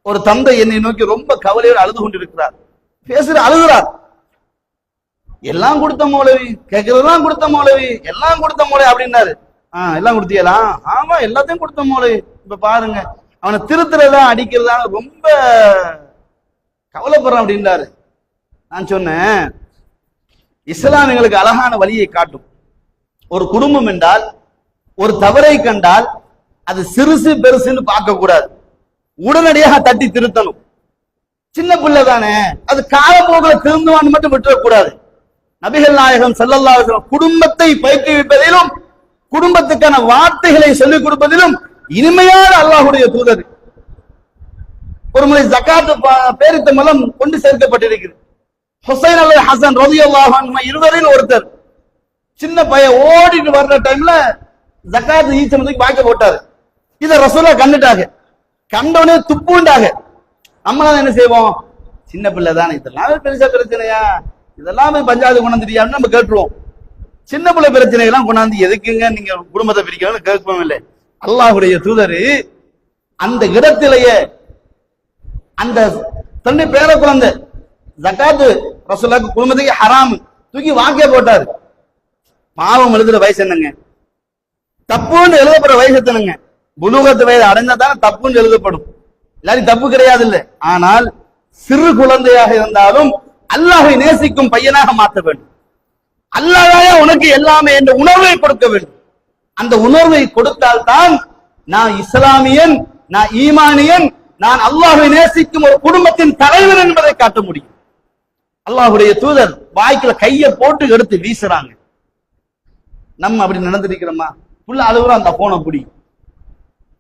ஒரு தந்தை என்னை நோக்கி ரொம்ப கவலையோடு அழுது கொண்டிருக்கிறார். அழுகிறார். எல்லாம் கொடுத்த மௌலவி, கேட்கறதுலாம் கொடுத்த மௌலவி, எல்லாம் கொடுத்த மௌலவி அப்படின்னாரு. எல்லாம் கொடுத்தீங்களா? ஆமா, எல்லாத்தையும் கொடுத்த மௌலவி. இப்ப பாருங்க, அவனை திருத்துறதா அடிக்கிறதா ரொம்ப கவலைப்படுறான் அப்படின்றாரு. நான் சொன்னேன், இஸ்லாம் எங்களுக்கு அழகான வழியை காட்டும். ஒரு குடும்பம் என்றால் ஒரு தவறை கண்டால் அது சிறுசு பெருசுன்னு பார்க்க கூடாது, உடனடியாக தட்டி திருத்தணும். சின்ன பிள்ளை தானே, அது காலப்போக்கில் திருந்துவான்னு மட்டும் விட்டுறக்கூடாது. நபிகள் நாயகம் ஸல்லல்லாஹு அலைஹி வஸல்லம் குடும்பத்தை பயிற்றுவிப்பதிலும் குடும்பத்துக்கான வார்த்தைகளை சொல்லிக் கொடுப்பதிலும் இனிமையான அல்லாஹ்வுடைய தூதர். ஒரு முறை ஜகாத் பேரித்த மூலம் கொண்டு சேர்க்கப்பட்டிருக்கிறது. ஹுசைன் அல்லது ஹசன் ரலியல்லாஹு அன்ஹுமா இருவரில் ஒருத்தர் சின்ன பையன் ஓடிட்டு வர்ற டைம்ல ஜகாத் ஈச்சமத்துக்கு வாய்க்க போட்டாரு. இத ரசூலா கண்டுட்டாங்க. கண்டவனே துப்புண்டாங்க. நம்மளால என்ன செய்வோம்? சின்ன பிள்ளை தானே, இதெல்லாம் பெருசா பிரச்சனையா, இதெல்லாம் பஞ்சாயத்து கொண்டாந்துட்டியான்னு நம்ம கேட்டுருவோம். சின்ன பிள்ளை பிரச்சனை எல்லாம் கொண்டாந்து எதுக்குங்க நீங்க குடும்பத்தை பிரிக்கணும்னு கேட்போம் இல்லை. அல்லாஹ்வுடைய தூதரு அந்த இடத்திலேயே அந்த தன்னுடைய பேர குழந்தை ஜகாத்து ரசூலுல்லாஹ் குடும்பத்துக்கு ஹராம் தூக்கி வாக்கிய போட்டாரு. பாவம் எழுதுற வயசு என்னங்க? தப்புன்னு எழுதப்படுற வயசு எத்தனைங்க? புலூகத்து வயது அடைஞ்சா தானே தப்புன்னு எழுதப்படும். எல்லாரும் தப்பு கிடையாது இல்லை. ஆனால் சிறு குழந்தையாக இருந்தாலும் அல்லாஹை நேசிக்கும் பையனாக மாற்ற வேண்டும். அல்லாஹ்வே உனக்கு எல்லாமே என்ற உணர்வை கொடுக்க வேண்டும். அந்த உணர்வை கொடுத்தால்தான் நான் இஸ்லாமியன், நான் ஈமானியன், நான் அல்லாஹை நேசிக்கும் ஒரு குடும்பத்தின் தலைவர் என்பதை காட்ட முடியும். அல்லாஹ்வுடைய தூதர் வாய்க்குல கையை போட்டு எடுத்து வீசுறாங்க. நம்ம அப்படி நடந்திருக்கிறோமா? புள்ள அழுகுற அந்த போனை பிடி,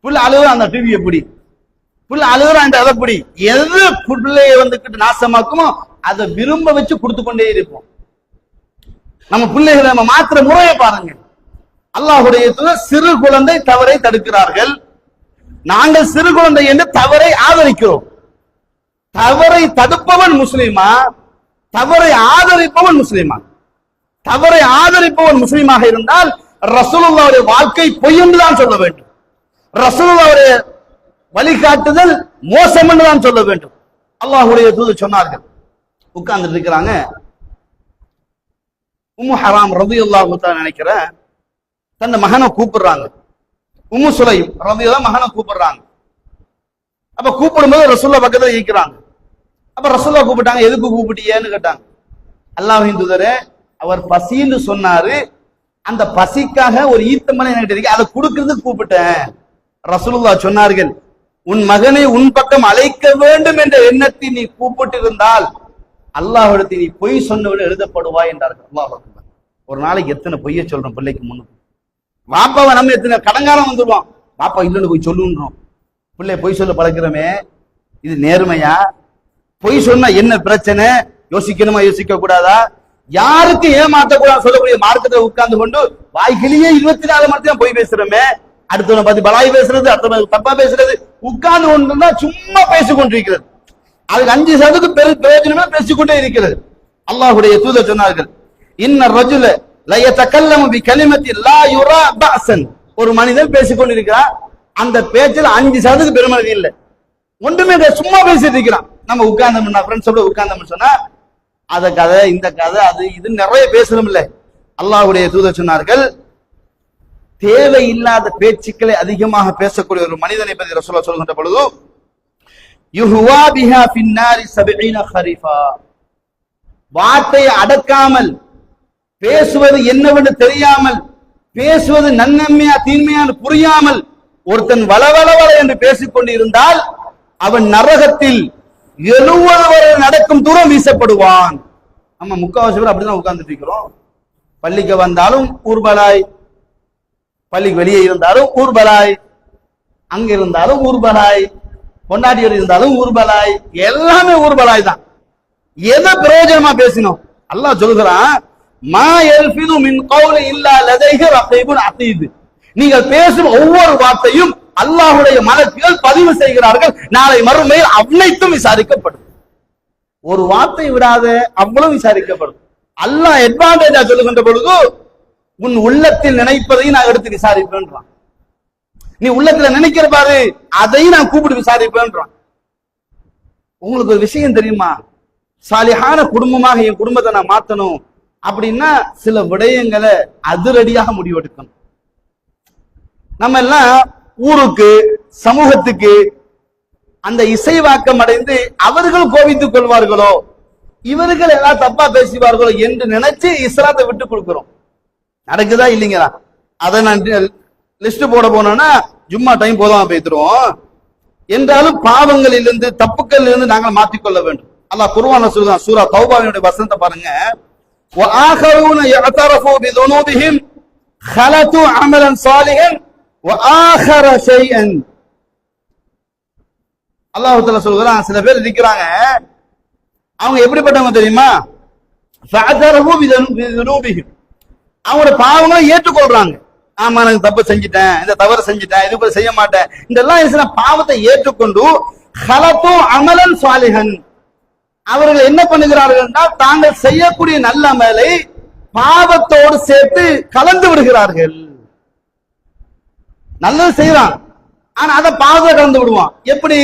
புள்ள அழுகுற அந்த டிவியை பிடி, புள்ள அழுகுற அந்த அதை பிடி. எது பிள்ளைய வந்துகிட்டு நாசமாக்குமோ அதை விரும்ப வச்சு கொடுத்து கொண்டே இருப்போம். நம்ம பிள்ளைகளை நம்ம மாத்திர முறையை பாருங்க. அல்லாஹ்வுடைய தூதர் சிறு குழந்தை தவறை தடுக்கிறார்கள். நாங்கள் சிறு குழந்தை என்று தவறை ஆதரிக்கிறோம். தவறை தடுப்பவன் முஸ்லிமா, தவறை ஆதரிப்பவன் முஸ்லிமா? தவறை ஆதரிப்பவன் முஸ்லிமாக இருந்தால் ரசூலுல்லாஹ்வுடைய வாழ்க்கை பொய் என்று தான் சொல்ல வேண்டும். ரசூலுல்லாஹ்வுடைய வழிகாட்டுதல் மோசம் என்று தான் சொல்ல வேண்டும். அல்லாஹ்வுடைய தூதர் சொன்னார்கள். உட்கார்ந்துட்டு இருக்கிறாங்க. உம்மு ஹராம் ரலியல்லாஹு தஆலா நினைக்கிற தன்னை மகனை கூப்பிடுறாங்க. உம்மு சுலைம் ரலியல்லாஹு மகனை கூப்பிடுறாங்க. அப்ப கூப்பிடும்போது ரசூலுல்லாஹ் பக்கத்துல இருக்கிறாங்க. அப்ப ரசூலுல்லாஹ் கூப்பிட்டாங்க. எதுக்கு கூப்பிட்டீங்கன்னு கேட்டாங்க. அல்லாஹ்வின் தூதரே, அவர் பசின்னு சொன்னாரு, அந்த பசிக்காக ஒரு ஈத்தமலை என்கிட்ட இருக்கு, அதை கொடுக்கறதுக்கு கூப்பிட்டேன். ரசூலுல்லாஹ் சொன்னார்கள், உன் மகனை உன் பக்கம் அழைக்க வேண்டும் என்ற எண்ணத்தை நீ கூப்பிட்டு இருந்தால் அல்லாஹ்விடத்தை நீ பொய் சொன்னவன் எழுதப்படுவாய் என்றார்கள். அல்லாஹ் அக்பர். ஒரு நாளைக்கு எத்தனை பொய்ய சொல்றோம் பிள்ளைக்கு முன்னுக்கு. வாப்பாவை நம்ம எத்தனை கடங்காரம் வந்துருவோம், வாப்பா இல்லைன்னு போய் சொல்லுன்றோம். பிள்ளை பொய் சொல்ல பழக்கிறோமே, இது நேர்மையா? பொய் சொன்னா என்ன பிரச்சனை? யோசிக்கணுமா யோசிக்க கூடாதா? யாருக்கு ஏமாற்றக்கூடாது சொல்லக்கூடிய மார்க்கத்தை உட்கார்ந்து கொண்டு வாய்க்கிலேயே 24 மணி நேரம் பொய் பேசுறோமே, அடுத்தவனை பார்த்து பலாய் பேசுறது, அடுத்தவனை தப்பா பேசுறது, உட்கார்ந்து கொண்டு சும்மா பேசிக் கொண்டிருக்கிறது. அதுக்கு 5% பிரயோஜனமே பேசிக்கொண்டே இருக்கிறது. அல்லாஹ்வுடைய தூதர் சொன்னார்கள், இன்ன ரஜுல லயதகல்லமு பிகலிமத்தி லா யுரா பஅஸன். ஒரு மனிதன் பேசிக் கொண்டிருக்கிறான், அந்த பேச்சில் 5% பெருமதி இல்லை, ஒன்றுமே சும்மா பேசிட்டு இருக்கிறான். நம்ம உட்கார்ந்தோம்னா ஃப்ரெண்ட்ஸோட உட்கார்ந்தோம்னு சொன்னா அத கதை இந்த கதை அது இது நிறைய பேசணும் இல்லை. அல்லாஹ்வுடைய தூதர் சொன்னார்கள், தேவையில்லாத பேச்சுக்களை அதிகமாக பேசக்கூடிய ஒரு மனிதனை பற்றி ரசூலுல்லாஹ் சொல்கின்ற பொழுது, யுஹ்வா பிஹா ஃபின்னாரி 70 ஹரிஃபா. வார்த்தையை அடக்காமல் பேசுவது என்னவென்று தெரியாமல், பேசுவது நன்மையா தீன்மையான்னு புரியாமல் ஒருத்தன் வளவளவள என்று பேசிக்கொண்டு இருந்தால் அவன் நரகத்தில் 70 வரை நடக்கும் தூரம் வீசப்படுவான். நம்ம முக்காவாசி பேர் அப்படிதான் உட்கார்ந்துட்டு இருக்கிறோம். பள்ளிக்கு வந்தாலும் ஊர்பலாய், பள்ளிக்கு வெளியே இருந்தாலும் ஊர்பலாய், அங்க இருந்தாலும் ஊர்பலாய், பொண்டாட்டியோடு இருந்தாலும் ஊர்பலாய், எல்லாமே ஊர்பலாய் தான். எதை பிரயோஜனமா பேசினோம்? அல்லாஹ் சொல்கிறான், மா யல்ஃபிது மின் கௌலி இல்லா லதைஹி ரகீபுன் அதீத். நீங்கள் பேசும் ஒவ்வொரு வார்த்தையும் அல்லாஹ்வுடைய மலக்குகள் பதிவு செய்கிறார்கள். நாளை மறுமையில் அனைத்தும் விசாரிக்கப்படும். ஒரு வார்த்தை விடாத அவ்வளவு விசாரிக்கப்படும். அல்லாஹ் அட்வான்டேஜா சொல்லுகின்ற பொழுது, உன் உள்ளத்தில் நினைப்பதை நான் எடுத்து விசாரிப்பேன்றான். நீ உள்ளத்துல நினைக்கிற பாரு, அதையும் நான் கூப்பிட்டு விசாரிப்பேன்றான். உங்களுக்கு ஒரு விஷயம் தெரியுமா? சாலிஹான குடும்பமாக என் குடும்பத்தை நான் மாத்தணும் அப்படின்னா சில விடயங்களை அதிரடியாக முடிவெடுக்கணும். நம்ம எல்லாம் ஊருக்கு சமூகத்துக்கு அந்த இசைவாக்கம் அடைந்து அவர்கள் கோபித்துக் கொள்வார்களோ, இவர்கள் எல்லாம் தப்பா பேசுவார்களோ என்று நினைச்சு இஸ்லாத்தை விட்டு கொடுக்கிறோம். நடக்குதா இல்லைங்களா? அதை நான் லிஸ்ட் போட போனோம்னா ஜும்மா டைம் போதாம பேத்துருவோம். என்றாலும் பாவங்களில் இருந்து தப்புக்கள் இருந்து நாங்கள் மாற்றிக்கொள்ள வேண்டும். அல்லாஹ் குர்ஆன்ல சொல்றான், சூரா தௌபாவினுடைய வசனத்தை பாருங்க. وآخرون يعترفوا بذنوبهم خلطوا عملا صالحا وآخر شيئا. அல்லாஹ் தஆலா சொல்றான், சில பேர் இருக்கிறாங்க அவங்க எப்படிப்பட்டவங்க தெரியுமா? அவங்களோட பாவங்களை ஏற்றுக்கொள்றாங்க. ஆமா, நான் தப்பு செஞ்சுட்டேன், இந்த தவறு செஞ்சுட்டேன், இது போல செய்ய மாட்டேன், இதெல்லாம் பாவத்தை ஏற்றுக்கொண்டு ஹலத்து அமலன் சாலிஹன், அவர்கள் என்ன பண்ணுகிறார்கள் என்றால் தாங்கள் செய்யக்கூடிய நல்ல அமலை பாவத்தோடு சேர்த்து கலந்து விடுகிறார்கள். நல்லது செய்யறான், ஆனா அதை பாவத்தை கலந்து விடுவான். எப்படி?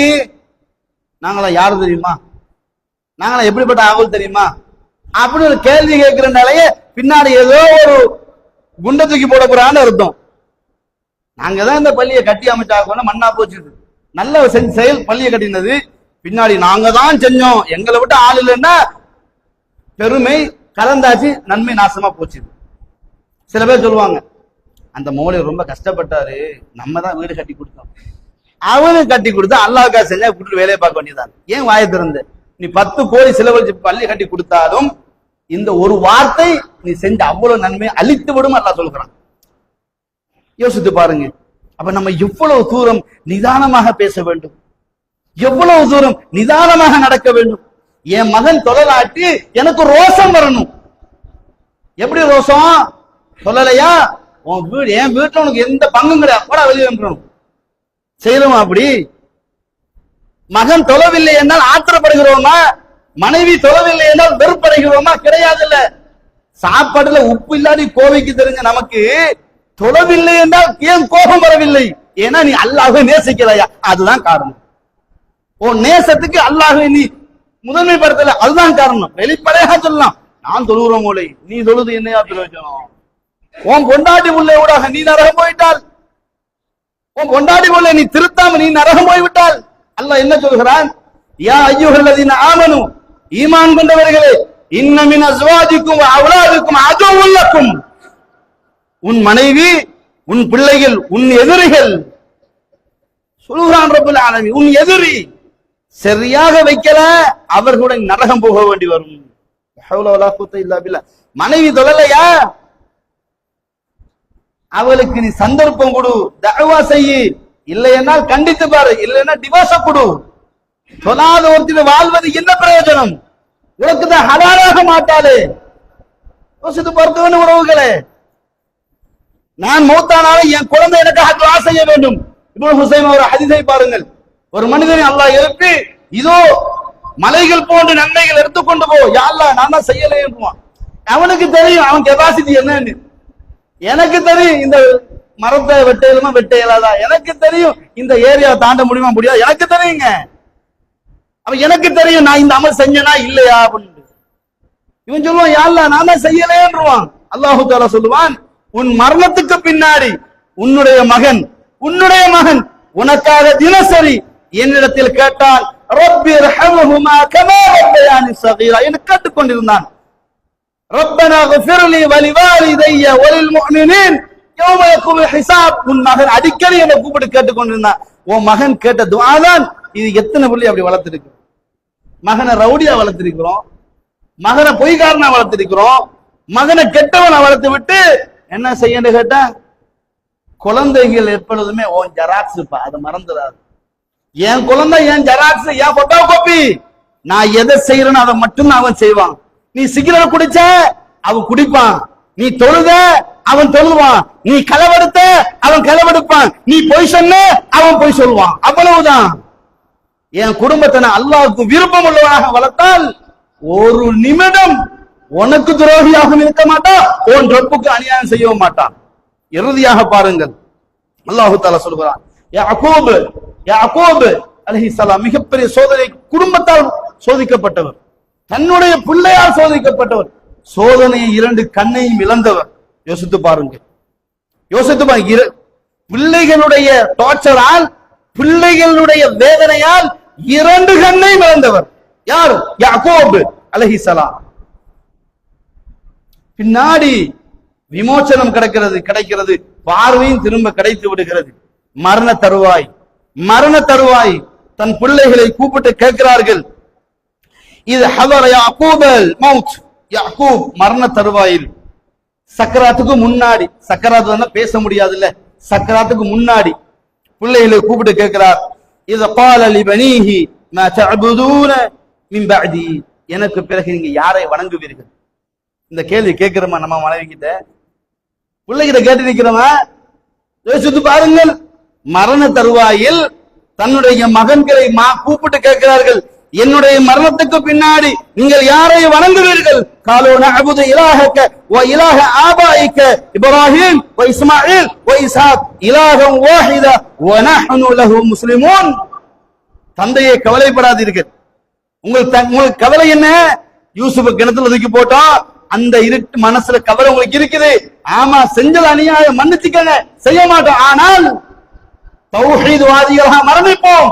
நாங்களா யாரு தெரியுமா? நாங்களா எப்படிப்பட்ட ஆவல் தெரியுமா? அப்படி ஒரு கேள்வி கேட்கிறனாலேயே பின்னாடி ஏதோ ஒரு குண்டை தூக்கி போட போறான்னு அர்த்தம். நாங்க தான் இந்த பள்ளியை கட்டி அமைச்சா மண்ணா போச்சு. நல்ல செயல் பள்ளியை கட்டினது, பின்னாடி நாங்க தான் செஞ்சோம், எங்களை விட்டு ஆள் இல்லைன்னா பெருமை கலந்தாச்சு, நன்மை நாசமா போச்சு. சில பேர் சொல்லுவாங்க, அந்த மௌலை ரொம்ப கஷ்டப்பட்டாரு, நம்ம தான் வீடு கட்டி கொடுத்தோம். அவனு கட்டி கொடுத்தா அல்லாஹ்க்கா செஞ்சா கூட்டு வேலையை பார்க்க வேண்டியதான். ஏன் வாயை திறந்து? நீ 10 கோடி செலவழிச்சு பள்ளி கட்டி கொடுத்தாலும் இந்த ஒரு வார்த்தை நீ செஞ்ச அவ்வளவு நன்மை அழித்து விடும் அல்லாஹ் சொல்கிறான். யோசித்து பாருங்க. அப்ப நம்ம எவ்வளவு தூரம் நிதானமாக பேச வேண்டும், எவ்வளவு தூரம் நிதானமாக நடக்க வேண்டும். என் மகன் தொழலாட்டி எனக்கு ரோஷம் வரணும். எப்படி ரோஷம்? சொல்லலையா, உன் வீடு என் வீட்டுல உனக்கு எந்த பங்கும் கிடையாது, கூட வெளியே வந்துடணும். செய்யணுமா அப்படி? மகன் தொழவில்லை என்றால் ஆத்திரப்படுகிறோமா? மனைவி தொழவில்லை என்றால் வெறுப்படைகிறோமா? கிடையாது. இல்ல, சாப்பாடுல உப்பு இல்லாத கோவைக்கு தெரிஞ்ச நமக்கு தொழவில்லை என்றால் ஏன் கோபம் வரவில்லை? ஏன்னா நீ அல்லாஹ்வை நேசிக்கலையா, அதுதான் காரணம். உன் நேசத்துக்கு அல்லாஹ்வை நீ முதன்மைப்படுத்தல, அதுதான் காரணம். வெளிப்படையாக சொல்லலாம், நான் தொழுகிறோம் மோளை, நீ தொழுது என்னையா பிரயோஜனம்? உன் கொண்டாடி உள்ள ஊடாக நீ நரகம் போயிட்டால், உன் கொண்டாடி உள்ள நீ திருத்தாம நீ நரகம் போய்விட்டால் அல்லாஹ் என்ன சொல்கிறான்? யா அய்யுஹல்லதீன ஆமனு, ஈமான் கொண்டவர்களே, இன்ன மின் அஸ்வாஜிக்கும் வ அவ்லாதிக்கும் அதுவுல் லக்கும், உன் மனைவி, உன் பிள்ளைகள் உன் எதிரிகள். சொல்கிறான் ரப்பல் ஆலமீன், உன் எதிரி. சரியாக வைக்கல அவர்களுடன் நரகம் போக வேண்டி வரும். ஹவ்ல வலா குவத்த இல்லா பில்லாஹ். மனைவி தொழலையா, அவளுக்கு நீ சந்தர்ப்பம் கொடு, தஅவா செய்யி. இல்லை என்றால் கண்டித்து பாரு, இல்லைன்னா டிவோர்ஸ் கொடு. சொல்லாத ஒருத்தர் வாழ்வது என்ன பிரயோஜனம்? உனக்கு தான் ஹலாலாக மாட்டாளே. யோசித்து பார்க்க வேண்டும் உறவுகளே. நான் மௌத்தானாலும் என் குழந்தை எனக்காக துஆ செய்ய வேண்டும். இப்னு ஹுசைன் ஒரு ஹதீஸை பாருங்கள். ஒரு மனிதனை அல்லாஹ் எழுப்பி, இதோ மலைகள் போன்ற நன்மைகள் எடுத்துக்கொண்டு போ, யா அல்லாஹ் நான் தான் செய்யலை என்றுவான். அவனுக்கு தெரியும் அவன் கெபாசிட்டி என்னன்னு. எனக்கு தெரியும் இந்த மரத்தை வெட்டையிலுமா வெட்டையலாதா, எனக்கு தெரியும் இந்த ஏரியா தாண்ட முடியுமா முடியாது, எனக்கு தெரியுங்க. அவன் எனக்கு தெரியும் நான் இந்த அமல் செஞ்சனா இல்லையா அப்படின்னு. இவன் சொல்லுவான், யா அல்லாஹ் நான் தான் செய்யலேன்றுவான். அல்லாஹு தஆலா சொல்லுவான், உன் மரணத்துக்கு பின்னாடி உன்னுடைய மகன் உனக்காக தினசரி என்னிடத்தில் கேட்டால் ரப்பி ரஹ்மஹுமா கமா ரப்பயானி ஸகீரா என்று கேட்டுக்கொண்டிருந்தான். ரப்பனா ஃபிர்லி வலிவாலிதைய வலில் முஃமினீன் யௌம யகுமுல் ஹிசாப். உன் மகன் அடிக்கடி என்னை கூப்பிட்டு கேட்டுக்கொண்டிருந்தான். உன் மகன் கேட்ட துஆ தான் இது. எத்தனை புள்ளி அப்படி வளர்த்திருக்கு? மகனை ரவுடியா வளர்த்திருக்கிறோம், மகனை பொய்காரனா வளர்த்திருக்கிறோம், மகனை கெட்டவனை வளர்த்து விட்டு என்ன செய்யன்னு கேட்டா, குழந்தைகள் எப்பொழுதுமே ஓன் ஜெராக்ஸ், அதை மறந்துடாது. என் குழந்தை என் ஜெராக்ஸ், என் போட்டோ காப்பி. நான் எதை செய்யறேன்னு அதை மட்டும் அவன் செய்வான். நீ சிகரெட் குடிச்ச அவன் குடிப்பான், நீ தொழுத அவன் தொழுவான், நீ களவெடுத்த அவன் களவெடுப்பான், நீ பொய் சொன்ன அவன் பொய் சொல்லுவான். அவ்வளவுதான். என் குடும்பத்தை நான் அல்லாஹ்வுக்கு விருப்பம் உள்ளவனாக வளர்த்தால் ஒரு நிமிடம் உனக்கு துரோகியாக இருக்க மாட்டான், உன் ரப்புக்கு அநியாயம் செய்யவும் மாட்டான். இறுதியாக பாருங்கள், அல்லாஹு தஆலா சொல்கிறான், யாக்கூப் அலைஹிஸ்ஸலாம் மிகப்பெரிய சோதனை, குடும்பத்தால் சோதிக்கப்பட்டவர், தன்னுடைய பிள்ளையால் சோதிக்கப்பட்டவர், சோதனையை 2 கண்ணையும் இழந்தவர். யோசித்து பாருங்க. பிள்ளைகளுடைய டார்ச்சரால், பிள்ளைகளுடைய வேதனையால் 2 கண்ணையும் இழந்தவர் யார்? யாக்கூப் அலைஹிஸ்ஸலாம். பின்னாடி விமோச்சனம் கிடைக்கிறது, பார்வையும் திரும்ப கிடைத்து விடுகிறது. மரண தருவாய் தன் பிள்ளைகளை கூப்பிட்டு கேட்கிறார்கள், இது ஹதர யாக்கூபல் மௌத். யாக்கூப் மரண தருவாயில், சக்கராத்துக்கு முன்னாடி, சக்கராத்து பேச முடியாது இல்ல, சக்கராத்துக்கு முன்னாடி பிள்ளைகளை கூப்பிட்டு கேட்கிறார், இது قال لبنيه ما تعبدون من بعدي. எனக்கு பிறகு நீங்க யாரை வணங்குவீர்கள்? இந்த கேள்வி கேட்கிறோமா நம்ம மனைவி கிட்ட, பிள்ளைகிட்ட கேட்டு நிக்கிறோமா? யோசித்து பாருங்கள். மரண தருவாயில் தன்னுடைய மகன்களை கூப்பிட்டு கேட்கிறார்கள், என்னுடைய மரணத்துக்கு பின்னாடி நீங்கள் யாரை வணங்குவீர்கள்? காலோ நஅபுது இலாஹக வ இலாஹ ஆபாயிக இப்ராஹிம் வ இஸ்மாயில் வ இஸ்ஹாக் இலாஹன் வாஹிதா வ நஹ்னு லஹு முஸ்லிமூன். தந்தையை கவலைப்படாதீர்கள். உங்களுக்கு கவலை என்ன? யூசுப் கிணத்துல தூக்கி போட்டோம், அந்த இருட்டு மனசுல கவலை உங்களுக்கு இருக்குது. ஆமா, செஞ்சது அநியாயம், மன்னிச்சுக்கங்க, செய்ய மாட்டோம். ஆனால் தௌஹீத்வாதிகளாக மரணிப்போம்,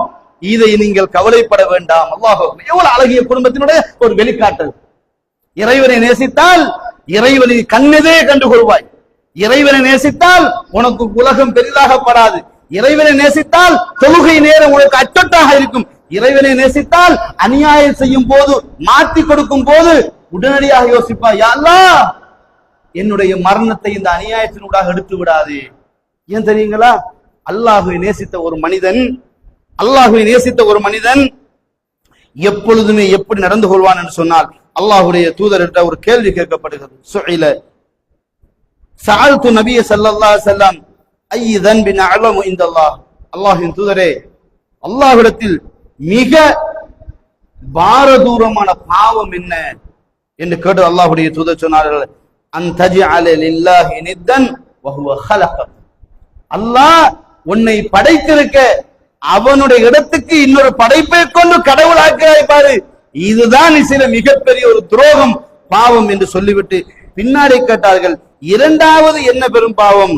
இதை நீங்கள் கவலைப்பட வேண்டாம். அல்லாஹ் எவ்வளவு அழகிய குடும்பத்தினுடைய ஒரு வெளிக்காட்டு. இறைவனை நேசித்தால் இறைவனை கண்ணெதே கண்டுகொள்வாய். இறைவனை நேசித்தால் உனக்கு உலகம் பெரிதாகப்படாது. இறைவனை நேசித்தால் தொழுகை நேரம் உனக்கு அச்சட்டாக இருக்கும். இறைவனை நேசித்தால் அநியாயம் செய்யும் போது, மாற்றி கொடுக்கும் போது உடனடியாக யோசிப்பாய், யா அல்லாஹ் என்னுடைய மரணத்தை இந்த அநியாயத்தினூடாக எடுத்து விடாது. ஏன் தெரியுங்களா? அல்லாஹ்வை நேசித்த ஒரு மனிதன் எப்பொழுதுமே எப்படி நடந்து கொள்வான் என்று சொன்னால், அல்லாஹ்வுடைய தூதர்கிட்ட ஒரு கேள்வி கேட்கப்படுகிறது. சுஇல சஅல்து நபிய ஸல்லல்லாஹு அலைஹி வஸல்லம் ஐ தன்பின் அலமு இன்தல்லாஹ். அல்லாஹ்வின் தூதரே, அல்லாஹ்விடத்தில் மிக பாரதூரமான பாவம் என்ன என்று கேட்டு அல்லாஹ்வுடைய தூதர் சொன்னார்கள், அன் தஜஅல லில்லாஹி நித்தன் வ ஹுவ ஹலகக். அல்லாஹ் உன்னை படைத்திருக்க அவனுடைய இடத்துக்கு இன்னொரு படைப்பை கொண்டு கடவுளாக்கிறாய் பாரு, இதுதான் சில மிகப்பெரிய ஒரு துரோகம், பாவம் என்று சொல்லிவிட்டு பின்னாடி கேட்டார்கள், இரண்டாவது என்ன பெரும் பாவம்?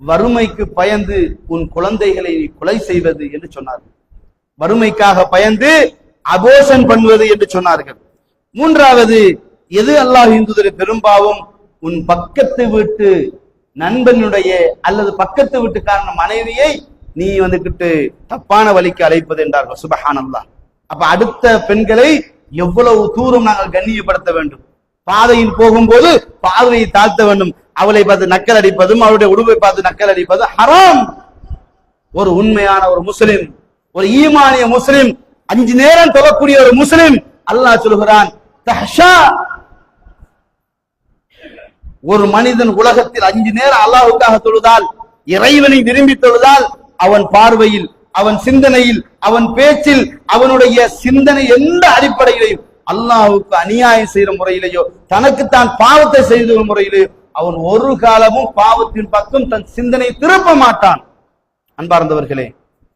வறுமைக்கு பயந்து உன் குழந்தைகளை கொலை செய்வது என்று சொன்னார்கள். வறுமைக்காக பயந்து அபோஷன் பண்ணுவது என்று சொன்னார்கள். மூன்றாவது எது அல்லாஹ்வின் தூதரே பெரும்பாவம்? உன் பக்கத்து வீட்டு நண்பனுடைய அல்லது பக்கத்து வீட்டுக்காரன மனைவியை நீ வந்துகிட்டு தப்பான வழிக்கு அழைப்பது என்றார்கள். சுபஹானல்லாஹ். அப்ப அடுத்த பெண்களை எவ்வளவு தூரம் நாங்கள் கண்ணியப்படுத்த வேண்டும். பாதையில் போகும்போது பாதையை தாழ்த்த வேண்டும். அவளை பார்த்து நக்கல் அடிப்பதும் அவளுடைய உடுப்பை பார்த்து நக்கல் அடிப்பது ஹராம். ஒரு உண்மையான ஒரு முஸ்லிம், ஒரு ஈமானிய முஸ்லிம், 5 நேரம் தொழக்கூடிய ஒரு முஸ்லிம், அல்லாஹ் சொல்கிறான், தஹ்ஷா. ஒரு மனிதன் உலகத்தில் 5 நேரம் அல்லாஹ்வுக்காக தொழுதால், இறைவனை விரும்பி தொழுதால், அவன் பார்வையில், அவன் சிந்தனையில், அவன் பேச்சில், அவனுடைய சிந்தனை எந்த அடிப்படையிலையும் அல்லாஹ்வுக்கு அநியாயம் செய்கிற முறையிலேயோ தனக்குத்தான் பாவத்தை செய்த முறையிலேயோ அவன் ஒரு காலமும் பாவத்தின் பக்கம் தன் சிந்தனை திருப்ப மாட்டான். அன்பார்ந்தவர்களே,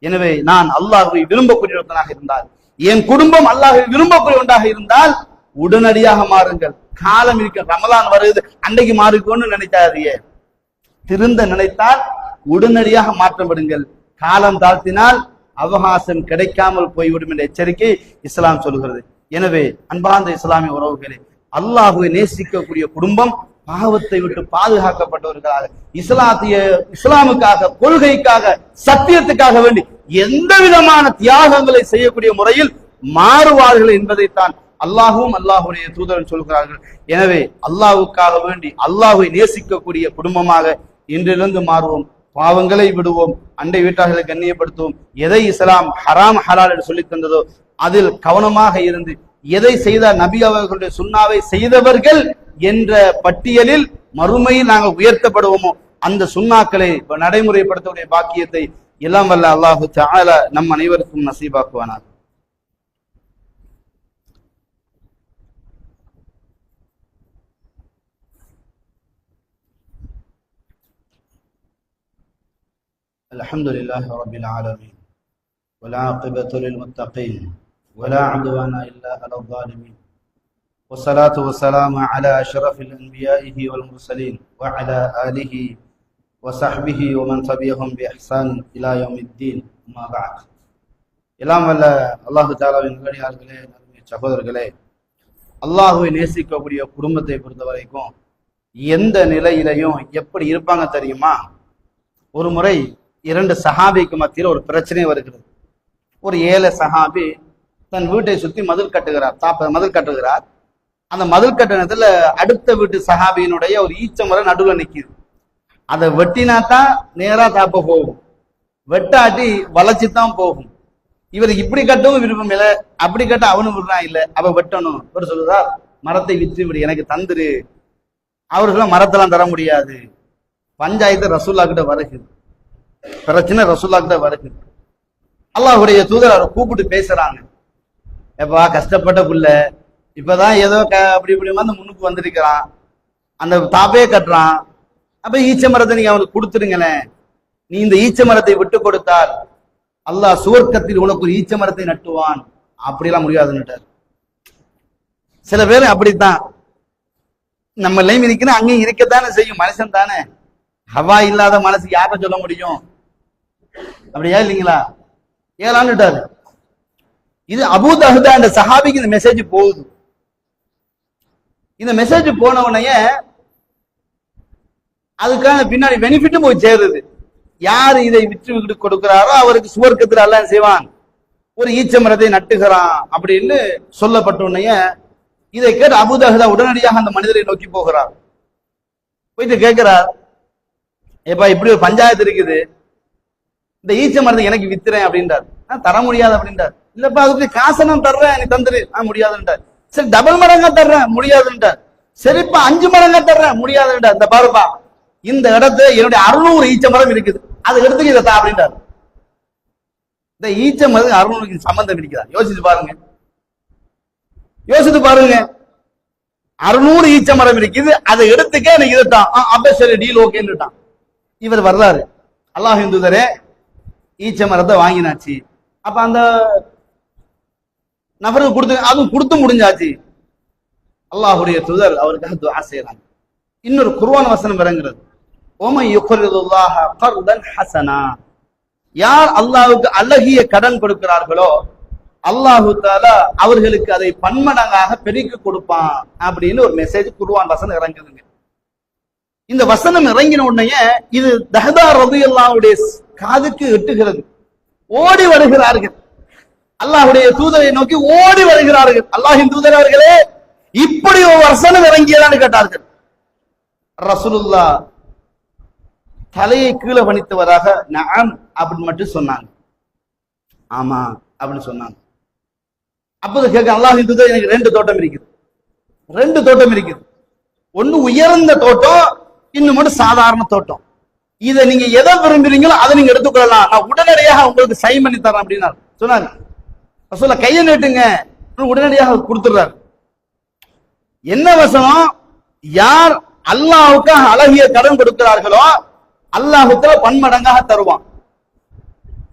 எனவே நான் அல்லாஹ்வை விரும்பக்கூடியவனாக இருந்தால், என் குடும்பம் அல்லாஹ்வை விரும்பக்கூடிய ஒன்றாக இருந்தால் உடனடியாக மாறுங்கள். காலம் இருக்க, ரமலான் வருது அன்றைக்கு மாறிக்கொண்டு நினைக்காதீங்க. திருந்த நினைத்தால் உடனடியாக மாற்றப்படுங்கள். காலம் தாழ்த்தினால் அவகாசம் கிடைக்காமல் போய்விடும் என்ற எச்சரிக்கை இஸ்லாம் சொல்கிறது. எனவே அன்பார்ந்த இஸ்லாமிய உறவுகளே, அல்லாஹ்வை நேசிக்கக்கூடிய குடும்பம் பாவத்தை விட்டு பாதுகாக்கப்பட்டவர்களாக, இஸ்லாமுக்காக, கொள்கைக்காக, சத்தியத்துக்காக வேண்டி எந்த விதமான தியாகங்களை செய்யக்கூடிய முறையில் மாறுவார்கள் என்பதைத்தான் அல்லாஹும் அல்லாஹுடைய தூதரன் சொல்கிறார்கள். எனவே அல்லாஹ்வுக்காக வேண்டி அல்லாஹ்வை நேசிக்கக்கூடிய குடும்பமாக இன்றிலிருந்து மாறுவோம். பாவங்களை விடுவோம், அண்டை வீட்டார்களை கண்ணியப்படுத்துவோம். எதை இஸ்லாம் ஹராம் ஹலால் என்று சொல்லி தந்ததோ அதில் கவனமாக இருந்து, எதை செய்தால் நபி அவர்களுடைய சுன்னாவை செய்தவர்கள் என்ற பட்டியலில் மறுமையில் நாங்கள் உயர்த்தப்படுவோமோ அந்த சுன்னாக்களை நடைமுறைப்படுத்தக்கூடிய பாக்கியத்தை எல்லாம் வல்ல அல்லாஹு தஆலா நம் அனைவருக்கும் நசீபாக்குவானார். அல்ஹம்துலில்லாஹி ரப்பில் ஆலமீன் والعاقبة للمتقين ولا عدوان إلا على الظالمين والصلاة والسلام على أشرف الأنبياء والمرسلين وعلى آله وصحبه ومن تبعهم بإحسان إلى يوم الدين. أما بعد. எல்லாம் வல்ல அல்லாஹு தஆலாவின் நல்லடியார்களே, சகோதரர்களே, அல்லாஹ்வை நேசிக்கக்கூடிய குடும்பத்தை பொறுத்த வரைக்கும் எந்த நிலையிலையும் எப்படி இருப்பாங்க தெரியுமா? ஒரு முறை 2 சஹாபிக்கு மத்தியில் ஒரு பிரச்சனை வருகிறது. ஒரு ஏழை சஹாபி தன் வீட்டை சுத்தி மதில் கட்டுகிறார். அந்த மதில் கட்டினத்துல அடுத்த வீட்டு சஹாபியினுடைய ஒரு ஈச்சமரம் நடுவில் நிற்கிது. அதை வெட்டினா தான் நேரா தாப்ப போகும், வெட்டாட்டி வளைச்சுதான் போகும். இவருக்கு இப்படி கட்டவும் விருப்பம் இல்லை, அப்படி கட்ட அவனும் விடுறான் இல்ல, அவ வெட்டணும். இவர் சொல்லுதா மரத்தை விற்று விடு, எனக்கு தந்துரு. அவர் சொல்ல மரத்தெல்லாம் தர முடியாது. பஞ்சாயத்து ரசூல்லா கிட்ட வருகுது, பிரச்சனை ரசூல்லா கிட்ட வருகுது. அல்லாஹ்வுடைய தூதர் அவரை கூப்பிட்டு பேசுறாங்க. எப்பா கஷ்டப்பட்ட புள்ள, இப்பதான் ஏதோ அப்படி இப்படி வந்து முன்னுக்கு வந்திருக்கிறான், அந்த தாப்பே கட்டுறான். அப்ப ஈச்ச மரத்தை நீங்க அவனுக்கு கொடுத்துருங்களேன். நீ இந்த ஈச்ச மரத்தை விட்டு கொடுத்தால் அல்லாஹ் சுவர்க்கத்தில் உனக்கு ஒரு ஈச்ச மரத்தை நட்டுவான். அப்படிலாம் முடியாதுன்னுட்டார். சில பேர் அப்படித்தான், நம்ம லைம் இருக்கிற அங்கேயும் இருக்கத்தானே செய்யும், மனுஷன் தானே. ஹவா இல்லாத மனசு யார சொல்ல முடியும்? அப்படியா இல்லைங்களா? ஏலான்னுட்டாரு. இது அபூ தஹ்தா அந்த சஹாபிக்கு இந்த மெசேஜ் போகுது. இந்த மெசேஜ் போன உடனே அதுக்கான பின்னாடி பெனிஃபிட்டும் போய் சேருது. யாரு இதை விற்று கொடுக்கிறாரோ அவருக்கு சுவர்க்கத்தில் அல்லாஹ் செய்வான், ஒரு ஈச்ச மரத்தை நட்டுகிறான் அப்படின்னு சொல்லப்பட்ட உடனே இதை கேட்டு அபூ தஹ்தா உடனடியாக அந்த மனிதரை நோக்கி போகிறார். போயிட்டு கேட்கிறார், ஏப்பா இப்படி ஒரு பஞ்சாயத்து இருக்குது, இந்த ஈச்ச மரத்தை எனக்கு வித்துறேன் அப்படின்றார். தர முடியாது அப்படின்றார். இல்லப்பா அதுக்கு காசை நான் தர்றேன், நீ தந்துரு. முடியாதுன்றார். சரி டபுள் மடங்கா தர்றேன், முடியாதுன்றார். சரிப்பா 5 மடங்கா தர்றேன், முடியாதுன்றார். இந்த பாருப்பா இந்த இடத்துல என்னுடைய 600 ஈச்ச மரம் இருக்குது, அது எடுத்துக்க இதை அப்படின்றார். இந்த ஈச்ச மரம் 600 சம்பந்தம் இருக்குதா? யோசிச்சு பாருங்க, யோசித்து பாருங்க. 600 ஈச்ச மரம் இருக்குது, அதை எடுத்துக்க எனக்கு இதுதான். அப்ப சரி டீல் ஓகேன்னுட்டான். இவர் வர்றாரு, அல்லாஹ்வின் தூதரே ஈச்ச மரத்தை வாங்கினாச்சு. அப்ப அந்த நபருக்கு கொடுத்து, அதுவும் கொடுத்து முடிஞ்சாச்சு. அல்லாஹ்வுடைய தூதர் அவருக்காக துஆ செய்றாங்க. இன்னொரு குர்ஆன் வசனம் இறங்குறது, ஓமை யுக்ரிதுல்லாஹ கர்தன் ஹஸனா. யார் அல்லாஹ்வுக்கு அழகிய கடன் கொடுக்கிறார்களோ அல்லாஹு தஆலா அவர்களுக்கு அதை பன்மடங்காக பெருக்கி கொடுப்பான் அப்படின்னு ஒரு மெசேஜ் குர்ஆன் வசனம் இறங்குதுங்க. இந்த வசனம் இறங்கின உடனே இது தஹ்தா ரலியல்லாஹுடைய காதுக்கு எட்டுகிறது. ஓடி வருகிறார்கள், அல்லாஹ்வுடைய தூதரை நோக்கி ஓடி வருகிறார்கள். அல்லாஹ்வின் தூதர் அவர்களே இப்படி ஒரு வசனம் இறங்கியதான்னு கேட்டார்கள். ரசூலுல்லாஹ் தலையை கீழே பணித்தவராக நஅம் அப்படின்னு மட்டும் சொன்னாங்க. ஆமா அப்படின்னு சொன்னாங்க. அப்போது கேட்க, அல்லாஹ்வின் தூதர் எனக்கு 2 தோட்டம் இருக்குது, 2 தோட்டம் இருக்குது. ஒன்னு உயர்ந்த தோட்டம், இன்னும் மட்டும் சாதாரண தோட்டம். இதை நீங்க எதை விரும்புறீங்களோ அதை நீங்க எடுத்துக்கொள்ளலாம், நான் உடனடியாக உங்களுக்கு சைன் பண்ணி தரேன் அப்படின்னா சொன்னாங்க. ரசூல கையை நீட்டுங்க, உடனடியாக கொடுத்துடுறாரு. என்ன வசனம்? யார் அல்லாஹ்வுக்காக அழகிய கடன் கொடுக்கிறார்களோ அல்லாஹ்வுக்கு பன்மடங்காக தருவான்.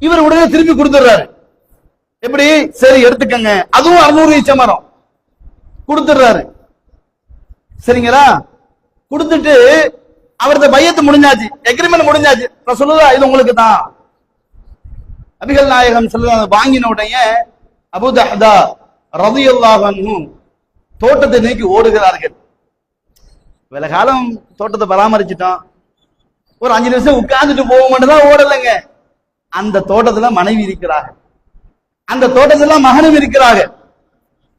இவர் உடனே திருப்பி கொடுத்துடுறாரு. எப்படி? சரி எடுத்துக்கங்க, அதுவும் 600 ஈச்ச மரம் கொடுத்துடுறாரு. சரிங்களா? கொடுத்துட்டு அவரது பையத்து முடிஞ்சாச்சு, எக்ரிமெண்ட் முடிஞ்சாச்சு. ரசூலுல்லாஹ் இது உங்களுக்கு தான். நபிகள் நாயகம் ஸல்லல்லாஹு வாங்கின உடனே அபூ தஹ்தா ரலியல்லாஹு அன்ஹு தோட்டத்தை நோக்கி ஓடுகிறார்கள். வேலை காலம் தோட்டத்தை பராமரிச்சுட்டோம், ஒரு 5 நிமிஷம் உட்கார்ந்துட்டு போக மட்டும் தான் ஓடலைங்க. அந்த தோட்டத்துல மனைவி இருக்கிறாங்க, அந்த தோட்டத்துல மகனும் இருக்கிறாங்க.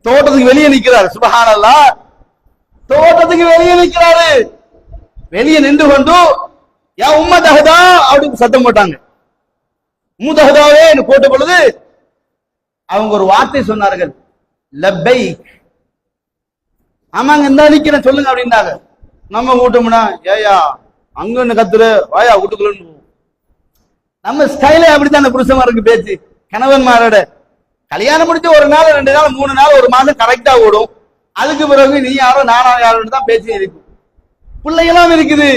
தோட்டத்துக்கு வெளியே நிற்கிறாரு. சுப்ஹானல்லாஹ், தோட்டத்துக்கு வெளியே நிற்கிறாரு. வெளியே நின்று கொண்டு யா உம்ம தஹ்தா அப்படின்னு சத்தம் போட்டாங்க. உம்மு தஹ்தாவே போட்ட பொழுது அவங்க ஒரு வார்த்தை சொன்னார்கள், லப்பைக். ஆமாங்க இந்த நிக்கிறேன் சொல்லுங்க அப்படின்னாங்க. நம்ம கூட்டம்னா ஏயா அங்க கத்துற வாயா வீட்டுக்குள்ள. நம்ம ஸ்டைலே அப்படித்தான் புருஷமாருக்கு பேச்சு. கணவன்மாரோட கல்யாணம் முடிச்சு 1 நாள் 2 நாள் 3 நாள் 1 மாதம் கரெக்டா ஓடும். அதுக்கு பிறகு நீ யாரோ நானா யாரோன்னு தான் பேச்சு இருக்கும். பிள்ளைகளாம் இருக்குது.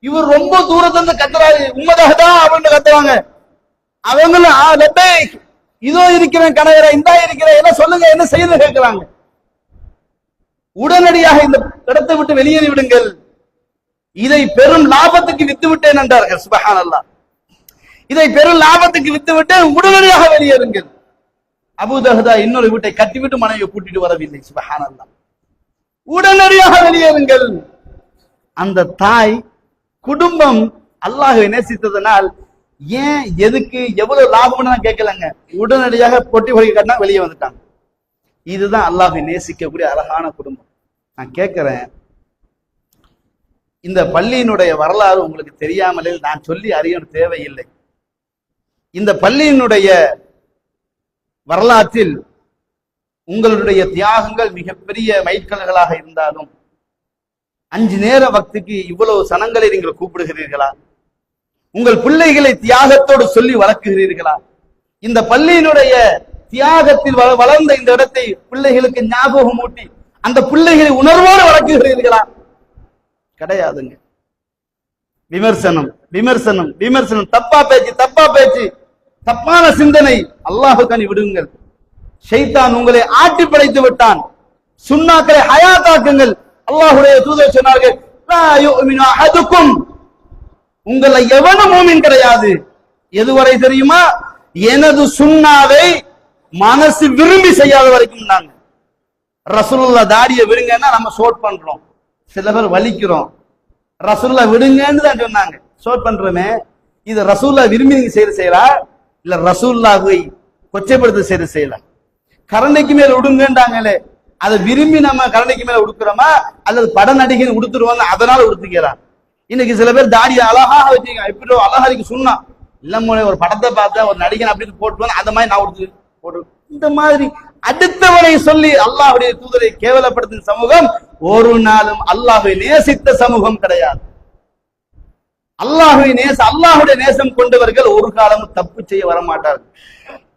இவர் ரொம்ப தூரத்துல கத்துறாரு, உம்மதஹ்தான் அப்படின்னு கத்துவாங்க. அவங்களும் லப்பைக், இதோ இருக்கிறேன் கணவரை, இந்தா இருக்கிறேன், என்ன சொல்லுங்க, என்ன செய்து கேட்கிறாங்க. உடனடியாக இந்த இடத்தை விட்டு வெளியேறி விடுங்கள், இதை பெரும் லாபத்துக்கு வித்து விட்டேன் என்றார்கள். சுப்ஹானல்லாஹ், இதை பெரும் லாபத்துக்கு வித்து விட்டேன், உடனடியாக வெளியேறுங்கள். அபூ தஹ்தா இன்னொரு வீட்டை கட்டிவிட்டு மனைவியை கூட்டிட்டு வரவில்லை. சுப்ஹானல்லாஹ், உடனடியாக வெளியேறுங்கள். அந்த தாய் குடும்பம் அல்லாஹ்வை நேசித்ததனால் ஏன் எதுக்கு எவ்வளவு லாபம்னு நான் கேட்கலங்க, உடனடியாக பொட்டி பொடி கட்டினா வெளியே வந்துட்டாங்க. இதுதான் அல்லாஹ்வை நேசிக்கக்கூடிய அழகான குடும்பம். நான் கேட்கிறேன், இந்த பள்ளியினுடைய வரலாறு உங்களுக்கு தெரியாமலே நான் சொல்லி அறிய தேவையில்லை. இந்த பள்ளியினுடைய வரலாற்றில் உங்களுடைய தியாகங்கள் மிகப்பெரிய மைல்கல்களாக இருந்தாலும் 5 நேர வக்துக்கு இவ்வளவு சனங்களை நீங்கள் கூப்பிடுகிறீர்களா? உங்கள் பிள்ளைகளை தியாகத்தோடு சொல்லி வளர்க்குகிறீர்களா? இந்த பள்ளியினுடைய தியாகத்தில் வளர்ந்த இந்த இடத்தை பிள்ளைகளுக்கு ஞாபகம் ஊட்டி அந்த பிள்ளைகளை உணர்வோடு வளர்க்குகிறீர்களா? கிடையாதுங்க. விமர்சனம் விமர்சனம் விமர்சனம், தப்பா பேச்சு, தப்பான சிந்தனை. அல்லாஹ்வுக்காக விடுங்கள். ஷைத்தான் உங்களை ஆட்டி படைத்து விட்டான். சுன்னாக்களை ஹயாத்தாக்குங்கள். அல்லாஹ்வுடைய தூதர் சொன்னார்கள், லா யுமினு அஹதுக்கும், உங்களை எவனும் மூமின் கிடையாது. எதுவரை தெரியுமா? எனது சுன்னாவை மனசு விரும்பி செய்யாத வரைக்கும். நாங்க ரசூலுல்லாஹ் தாடியை விடுங்கன்னா நம்ம ஷோட் பண்றோம், சில பேர் வலிக்கிறோம். ரசூலுல்லாஹ் விடுங்கன்னு தான் சொன்னாங்க, ஷோட் பண்றோமே. இது ரசூலுல்லாஹ் விரும்பி நீங்க செய்யற செய்யலா, இல்ல ரசூலுல்லாஹை கொச்சைப்படுத்த செய்யற செய்யலா? கரணைக்கு மேல உடுங்கன்றாங்களே, அதை விரும்பி நம்ம கரணைக்கு மேல உடுக்குறோமா அல்லது பட நடிகை உடுத்துருவாங்க அதனால உடுத்துக்கிறான். இன்னைக்கு சில பேர் தாடியை அழகா வச்சுக்க, எப்படி அழகா இருக்கு சொன்னா இல்ல, ஒரு படத்தை பார்த்தா ஒரு நடிகன் அப்படின்னு போட்டுவாங்க, அந்த மாதிரி நான் உடுத்து போட்டு. இந்த மாதிரி அடுத்தவனை சொல்லி அல்லாஹ்வுடைய தூதரை கேவலப்படுத்தும் சமூகம் ஒரு நாளும் அல்லாஹ்வை நேசித்த சமூகம் கிடையாது. அல்லாஹ்வுடைய நேசம் கொண்டவர்கள் ஒரு காலமும் தப்பு செய்ய வரமாட்டார்கள்.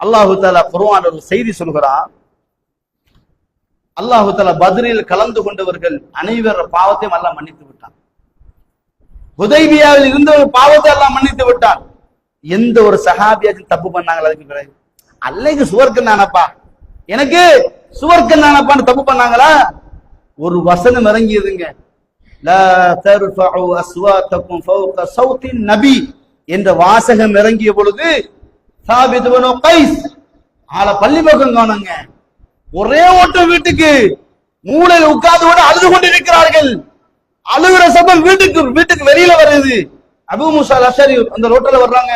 அல்லாஹு தஆலா குர்ஆன்ல ஒரு செய்தி சொல்கிறான். அல்லாஹு தஆலா பத்ரில் கலந்து கொண்டவர்கள் அனைவர பாவத்தையும் அல்லாஹ் மன்னித்து விட்டான். ஹுதைபியாவில் இருந்த ஒரு பாவத்தை அல்லாஹ் மன்னித்து விட்டான். எந்த ஒரு சஹாபியாச்சும் தப்பு பண்ணாங்களா? அதுக்கு பிறகு அல்லைக்கு சுவர்க்கம் தானப்பா, எனக்கு சுவர்க்கம் தானப்பான்னு தப்பு பண்ணாங்களா? ஒரு வசனம் இறங்கியதுங்க, லா தர்ஃபஉ அஸ்வாத்தகும் ஃபௌக ஸௌத்தின் நபி என்ற வாசகம் இறங்கிய பொழுது சாபித் இப்னு கைஸ் ஆள பள்ளி பக்கம் காணுங்க, ஒரே ஓட்டம் வீட்டுக்கு மூலையில் உட்கார்ந்து கொண்டு அழுது கொண்டிருக்கிறார்கள். அழுகிற சத்தம் வீட்டுக்கு வெளியில வருது. அபூ மூஸா அல்-அஷ்அரி அந்த ரோட்ல வர்றாங்க,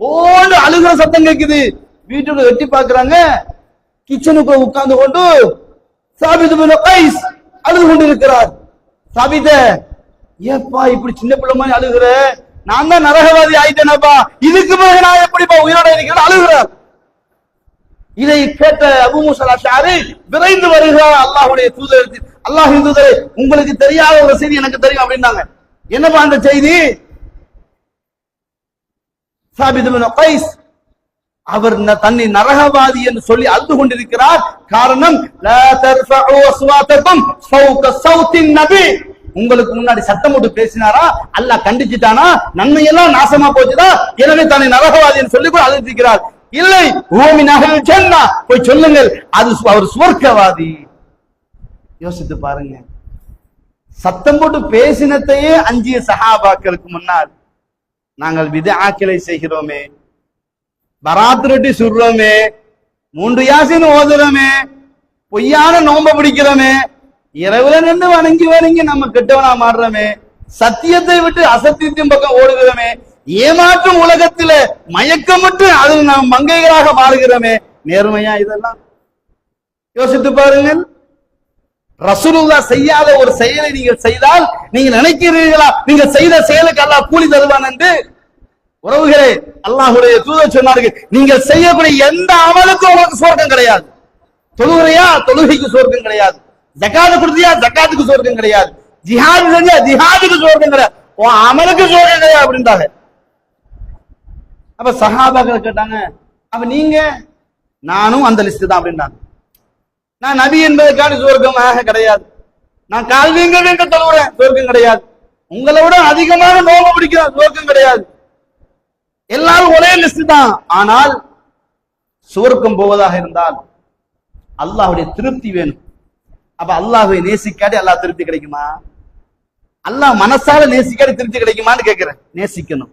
ஓடு அழுகிற சத்தம் கேக்குது. வீட்டுக்கு வெட்டி பாக்குறாங்க, கிச்சனுக்குள்ள உட்கார்ந்து கொண்டு சாபித் இப்னு கைஸ் அழுது கொண்டிருக்கிறார். சாபித, ஏப்பா இப்படி சின்ன பிள்ளை மாதிரி அழுகுற? நான் தான் நரகவாதி ஆயிட்டேனப்பா, இதுக்கு பிறகு நான் எப்படிப்பா உயிரோட இருக்கிறேன் அழுகிறார். இதை கேட்ட அபூ மூஸா அல்-அஷ்அரி விரைந்து வருகிறார் அல்லாஹ்வுடைய தூதரிடத்தில். அல்லாஹ்வின் தூதரே, உங்களுக்கு தெரியாத ஒரு செய்தி எனக்கு தெரியும் அப்படின்னாங்க. என்னப்பா அந்த செய்தி? சாபித் இப்னு கைஸ் அவர் தன்னை நரகவாதி என்று சொல்லி அழுது கொண்டிருக்கிறார். காரணம், லா தர்ஃபஉ அஸ்வாத்தகும் ஃபௌக ஸௌத்தின் நபி, உங்களுக்கு முன்னாடி சத்தம் போட்டு பேசினாரா, அல்லாஹ் கண்டிச்சிட்டானா, நன்மை எல்லாம் நாசமா போச்சுதா, எனவே தன்னை நரகவாதி என்று சொல்லி கூட அழுதிக்கிறார். இல்லை, ஹுவமின் அஹ்லில் ஜன்னah, போய் சொல்லுங்கள் அது அவர் சுவர்க்கவாதி. யோசித்து பாருங்க, சத்தம் போட்டு பேசினத்தையே அஞ்சிய சஹாபாக்களுக்கு முன்னால் நாங்கள் பித்ஆக்களை செய்கிறோமே, பராத் ரொட்டி சுடுறோமே, 3 யாசின் ஓதுறோமே, பொய்யான நோம்ப பிடிக்கிறோமே, இரவுல நின்று வணங்கி நம்ம கெட்டவனா மாறுறோமே, சத்தியத்தை விட்டு அசத்தியத்தின் பக்கம் ஓடுகிறோமே, ஏமாற்றும் உலகத்தில மயக்கமற்று அதில் நாம் மங்கைகளாக மாறுகிறோமே, நேர்மையா இதெல்லாம்? யோசித்து பாருங்கள். ரசூலுல்லாஹ் செய்யாத ஒரு செயலை நீங்கள் செய்தால் நீங்கள் நினைக்கிறீர்களா நீங்கள் செய்த செயலுக்கு அல்லாஹ் கூலி தருவான் என்று? உறவுகளே, அல்லாஹ்வுடைய தூதர் சொன்னார்கள், நீங்கள் செய்யக்கூடிய எந்த அமலுக்கும் உங்களுக்கு சுவர்க்கம் கிடையாது. தொழுகையா, தொழுகைக்கு சுவர்க்கம் கிடையாது. ஜகாத் கொடுத்தியா, ஜகாத்துக்கு சுவர்க்கம் கிடையாது. ஜிஹாத் செஞ்சா ஜிஹாதுக்கு சுவர்க்கம் கிடையாது. உன் அமலுக்கு சுவர்க்கம் கிடையாது அப்படின்றாங்க. அப்ப சஹாபாக்கள் கேட்டாங்க, அப்ப நீங்க? நானும் அந்த லிஸ்ட் தான் அப்படின்றாங்க. நான் நபி என்பதற்கான சுவர்க்கம் கிடையாது. நான் கால்வீங்க தொழுகிறேன், சுவர்க்கம் கிடையாது. உங்களை விட அதிகமாக நோம்ப பிடிக்கிறேன், சுவர்க்கம் கிடையாது. எல்லாரும் ஒரே லிஸ்ட் தான். ஆனால் சுவர்க்கம் போவதாக இருந்தால் அல்லாஹ்வுடைய திருப்தி வேணும். அப்ப அல்லாஹ்வை நேசிக்காட்டி அல்லாஹ் திருப்தி கிடைக்குமா? அல்லாஹ் மனசால நேசிக்காட்டி திருப்தி கிடைக்குமான்னு கேட்கிறேன். நேசிக்கணும்.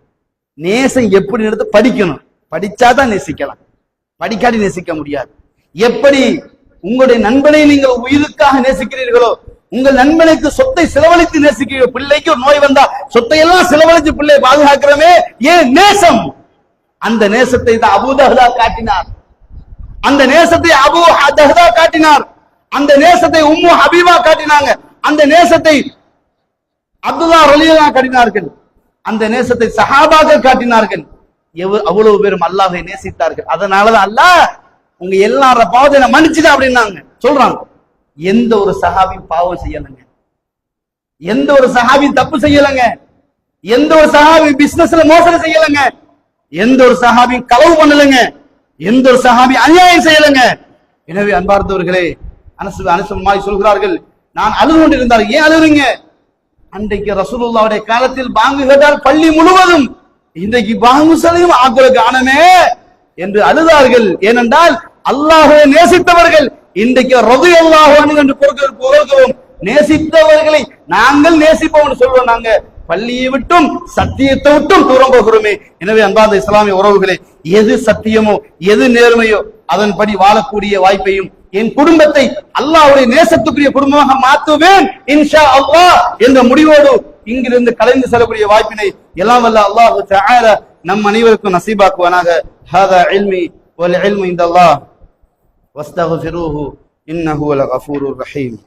நேசம் எப்படி எடுத்து படிக்கணும், படிச்சாதான் நேசிக்கலாம், படிக்காட்டி நேசிக்க முடியாது. எப்படி உங்களுடைய நண்பனை நீங்கள் உயிருக்காக நேசிக்கிறீர்களோ, உங்கள் நண்பனுக்கு சொத்தை செலவழித்து நேசிக்கிறீர்கள். பிள்ளைக்கு ஒரு நோய் வந்தா சொத்தை எல்லாம் செலவழித்து பிள்ளை பாதுகாக்கிறோமே, ஏன்? நேசம். அந்த நேசத்தை தான் அபூ தஹ்தா காட்டினார். அந்த நேசத்தை அபூ தஹ்தா காட்டினார். அந்த நேசத்தை உம்மு ஹபீபா காட்டினாங்க. அந்த நேசத்தை அப்துல்லா ரலியல்லாஹு காட்டினார்கள். அந்த நேசத்தை சஹாபாக்கள் காட்டினார்கள். அவ்வளவு பேரும் அல்லாஹ்வை நேசித்தார்கள். அதனாலதான் அல்லாஹ் உங்க எல்லார பாவத்தை நான் மன்னிச்சுட்டேன் அப்படின்னாங்க சொல்றாங்க. எந்த ஒரு சஹாபியும் பாவம் செய்யலைங்க, எந்த ஒரு சஹாபியும் தப்பு செய்யலைங்க, எந்த ஒரு சஹாபியும் பிசினஸ்ல மோசடி செய்யலைங்க, எந்த ஒரு சஹாபியும் களவு பண்ணலைங்க, எந்த ஒரு சஹாபியும் அநியாயம் செய்யலைங்க. எனவே அன்பார்ந்தவர்களே, அனசுமாய் சொல்கிறார்கள், நான் அழுது கொண்டிருந்தார். ஏன் அழுறீங்க? அன்றைக்கு ரசூலுல்லாஹ்வுடைய காலத்தில் பாங்கு கேட்டால் பள்ளி முழுவதும், இன்றைக்கு பாங்கு சொல்லியும் ஆக்குல காணமே என்று அழுதார்கள். ஏனென்றால் அல்லாஹ்வை நேசித்தவர்கள் இன்றைக்கு ரலியல்லாஹு அன்ஹு என்று புகழ்கிறோம். நேசித்தவர்களை நாங்கள் நேசிப்போம் என்று சொல்வோம். நாங்க பள்ளியை விட்டும் சத்தியத்தை விட்டும் தூரம் போகிறோமே. எனவே அன்பார்ந்த இஸ்லாமிய உறவுகளே, எது சத்தியமோ எது நேர்மையோ அதன்படி வாழக்கூடிய வாய்ப்பையும் என் குடும்பத்தை அல்லாஹ்வுடைய நேசத்துக்குரிய குடும்பமாக மாற்றுவேன் இன்ஷா அல்லாஹ் என்ற முடிவோடு இங்கிருந்து கலைந்து செல்லக்கூடிய வாய்ப்பினை எல்லாம் வல்ல அல்லாஹ் தஆலா நம் அனைவருக்கும் நசீபாக்குவானாக. ஹாதா இல்மி வல் இல்மு இன்தல்லாஹ் வஸ்தக்ஃபிரூஹு இன்னஹு லகஃபூருர் ரஹீம்.